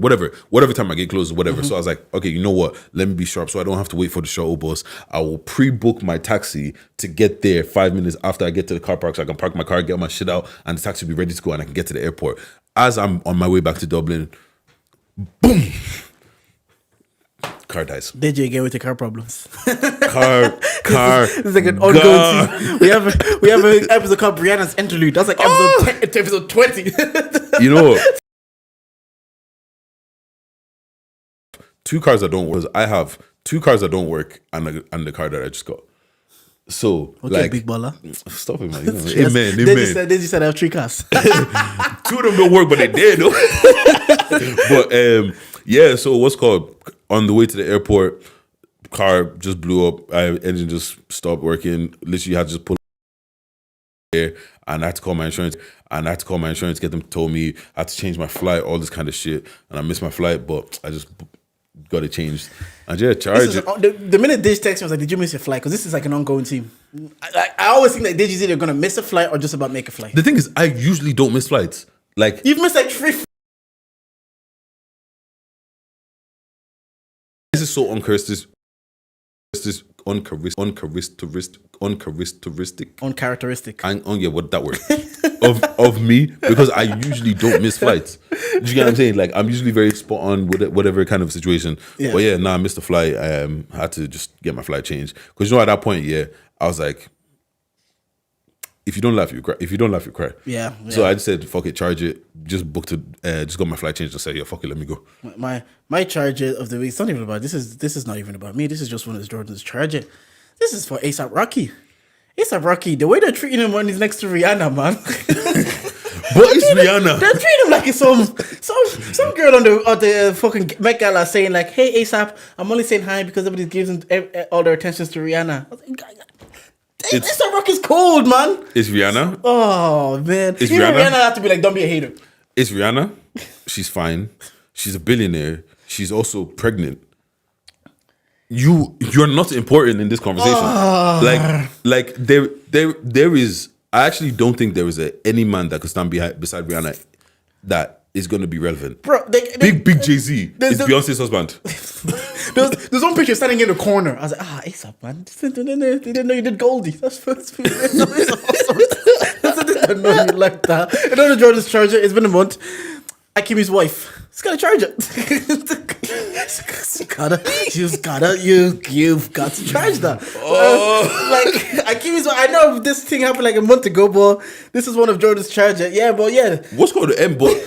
whatever time my gate closes, whatever. So I was like, okay, you know what? Let me be sharp so I don't have to wait for the shuttle bus. I will pre-book my taxi to get there 5 minutes after I get to the car park so I can park my car, get my shit out, and the taxi will be ready to go and I can get to the airport. As I'm on my way back to Dublin, boom! Car dies. DJ again with the car problems. Car. It's like an ongoing thing. We have an episode called Brianna's Interlude. That's like episode 20. You know what? 2 cars that don't work. I have 2 cars that don't work and the car that I just got. So Okay, like big baller. Stop it, man. Yes. Amen. They just said I have 3 cars. 2 of them don't work, but they did though. But yeah, so what's called on the way to the airport, car just blew up. Engine just stopped working. Literally had to just pull there, and I had to call my insurance. Get them to tell me I had to change my flight, all this kind of shit, and I missed my flight, but I just got it changed. And yeah, charge it. The minute Dej texted me, I was like, "Did you miss your flight?" Because this is like an ongoing team. I always think that Dej is either gonna miss a flight or just about make a flight. The thing is, I usually don't miss flights. Like You've missed like 3. this is so uncharacteristic. Uncharacteristic. Yeah, what that word of me, because I usually don't miss flights. Do you get what I'm saying? Like I'm usually very spot on with whatever kind of situation. Yeah. But yeah, I missed the flight. I had to just get my flight changed because at that point, I was like, if you don't laugh, you cry. If you don't laugh, you cry. Yeah. So I just said, fuck it, charge it. Just booked it. Just got my flight changed. And said, yeah, fuck it, let me go. My charge of the week. It's not even about this. Is not even about me. This is just one of Jordan's charge it. This is for ASAP Rocky. ASAP Rocky. The way they're treating him when he's next to Rihanna, man. What is Rihanna? They're treating him like it's some girl on the fucking Met Gala saying like, "Hey ASAP, I'm only saying hi because everybody gives him all their attentions to Rihanna." I was like, ASAP Rocky's cold, man. It's Rihanna. Oh man, It's even Rihanna? Rihanna have to be like, "Don't be a hater." It's Rihanna. She's fine. She's a billionaire. She's also pregnant. You're not important in this conversation. Like there is. I actually don't think there is any man that could stand beside Rihanna that is going to be relevant. Bro, Big Jay-Z is Beyonce's husband. There's one picture standing in the corner. I was like, ASAP, man. They didn't know you did Goldie. That's awesome. They didn't know you like that. Another Jordan's charger. It's been a month. Akimi's wife. She's got a charger. You've got to charge that. Like Akimi's wife. I know this thing happened like a month ago, but this is one of Jordan's charger. Yeah, but yeah. What's called the M? But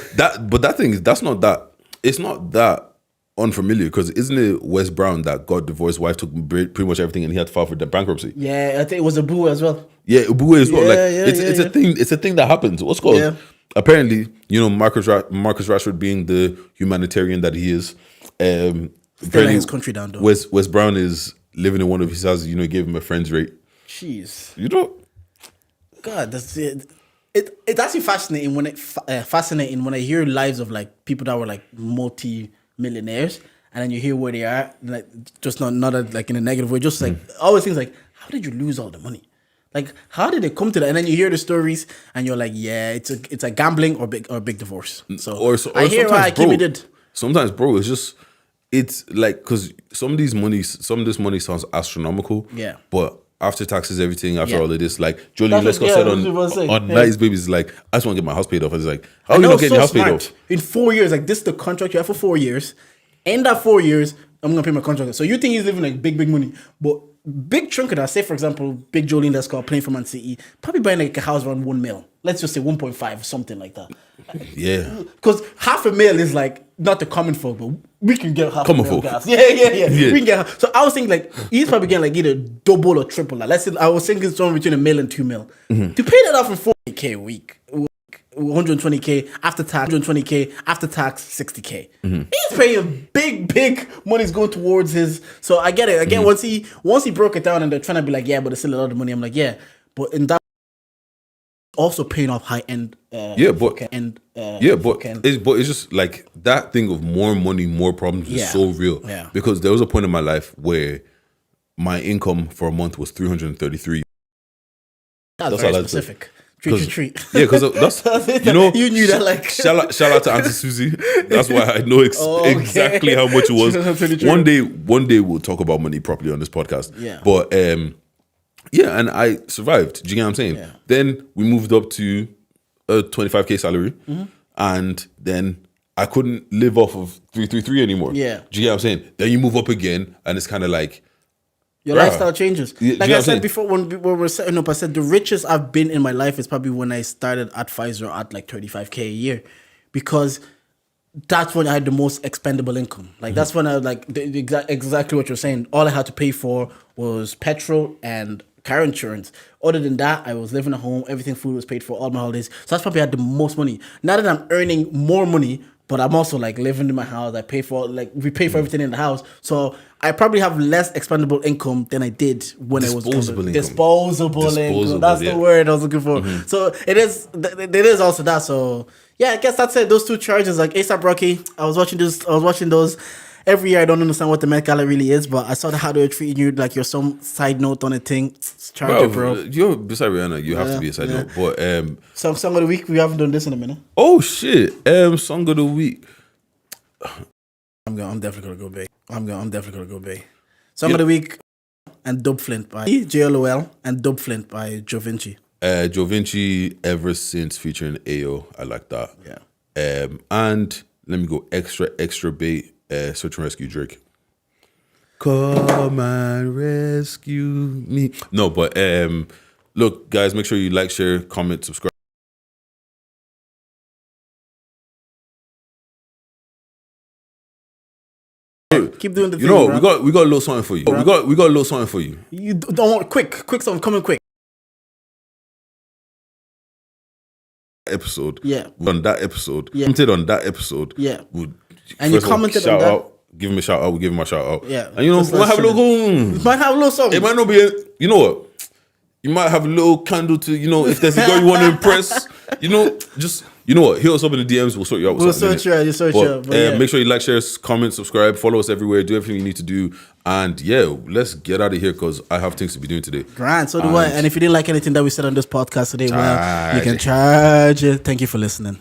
that thing is that's not that. It's not that unfamiliar because isn't it Wes Brown that got divorced? Wife took pretty much everything and he had to file for the bankruptcy. Yeah, I think it was a boo as well. Yeah, Ubu as well. Yeah, It's a thing. It's a thing that happens. What's called? Yeah. Apparently, Marcus Rashford being the humanitarian that he is. Apparently, his country down though. Wes Brown is living in one of his houses. Gave him a friend's rate. Jeez. God, that's it. It's actually fascinating when I hear lives of like people that were like multi-millionaires, and then you hear where they are, like just not like in a negative way, just like always things like, how did you lose all the money? Like, how did it come to that? And then you hear the stories, and you're like, yeah, it's a gambling or big divorce. So I hear why Kimi did. Sometimes, bro, it's like because some of this money sounds astronomical. Yeah. But after taxes, everything, after all of this, like Jolene Lescott said on Nice Babies, like I just want to get my house paid off. And it's like, how are you not getting your house paid off? In 4 years, like this is the contract you have for 4 years. In that 4 years, I'm gonna pay my contract. So you think he's living like big money, but big chunk of that, say for example, big Jolene Lescott playing for Man City, probably buying like a house around 1 mil. Let's just say 1.5 or something like that. Yeah. Because $500,000 is like not the common folk, but we can get half Common a mil folk. gas. Yeah. We can get half. So I was thinking like he's probably getting like either double or triple. Like let's say I was thinking somewhere between $1 million and $2 million. To pay that off in 40K a week, 120K after tax, 120K after tax, 60K. He's paying big money's going towards his. So I get it. Again, once he broke it down and they're trying to be like, yeah, but it's still a lot of money. I'm like, yeah, but in that also paying off high end. But it's just like that thing of more money, more problems is so real. Yeah. Because there was a point in my life where my income for a month was 333. That's very specific. Treat. Yeah, because that's you know you knew that like shout out to Auntie Susie. That's why I know exactly how much it was. One day we'll talk about money properly on this podcast. Yeah. But and I survived. Do you get what I'm saying? Yeah. Then we moved up to a 25K salary, and then I couldn't live off of 333 anymore. Yeah. Do you get what I'm saying? Then you move up again, and it's kind of like your lifestyle changes. Yeah, like I said before, when we were setting up, I said the richest I've been in my life is probably when I started at Pfizer at like 35K a year, because that's when I had the most expendable income. Like that's when I like exactly what you're saying. All I had to pay for was petrol and car insurance. Other than that, I was living at home. Everything, food was paid for, all my holidays. So that's probably had the most money. Now that I'm earning more money, but I'm also like living in my house. I pay for we pay for everything in the house. So I probably have less expendable income than I did when I was disposable income. That's the word I was looking for. So it is also that. So yeah, I guess that's it. Those two charges, like ASAP Rocky. I was watching those. Every year I don't understand what the Met Gala really is, but I saw how they were treating you like you're some side note on a thing. Charge it, bro. You're beside Rihanna, you have to be a side note. But song of the week, we haven't done this in a minute. Oh shit. Song of the week. I'm definitely gonna go Bay. Song of the week and Dub Flint by JOEll and Dub Flint by Joe Vinci. Joe Vinci, Ever Since featuring Ayo. I like that. Yeah. And let me go extra bait. Search and Rescue Drake. Come and rescue me. No, but look, guys, make sure you like, share, comment, subscribe. Keep doing the thing. You know, we got a little something for you. We got a little something for you. You don't want quick something coming quick. Episode. Yeah. On that episode. Yeah. Commented on that episode. Yeah. And you commented on that. Out, give him a shout out. We give him a shout out. Yeah. And you know, we might have a little. Might have a little something. It might not be. You know what? You might have a little candle to. You know, if there's a girl you want to impress. You know, just. You know what? Hit us up in the DMs. We'll sort you out. We'll sort you out. Make sure you like, share, comment, subscribe, follow us everywhere. Do everything you need to do. And yeah, let's get out of here because I have things to be doing today. Grand. So do I. And if you didn't like anything that we said on this podcast today, well, you can charge it. Thank you for listening.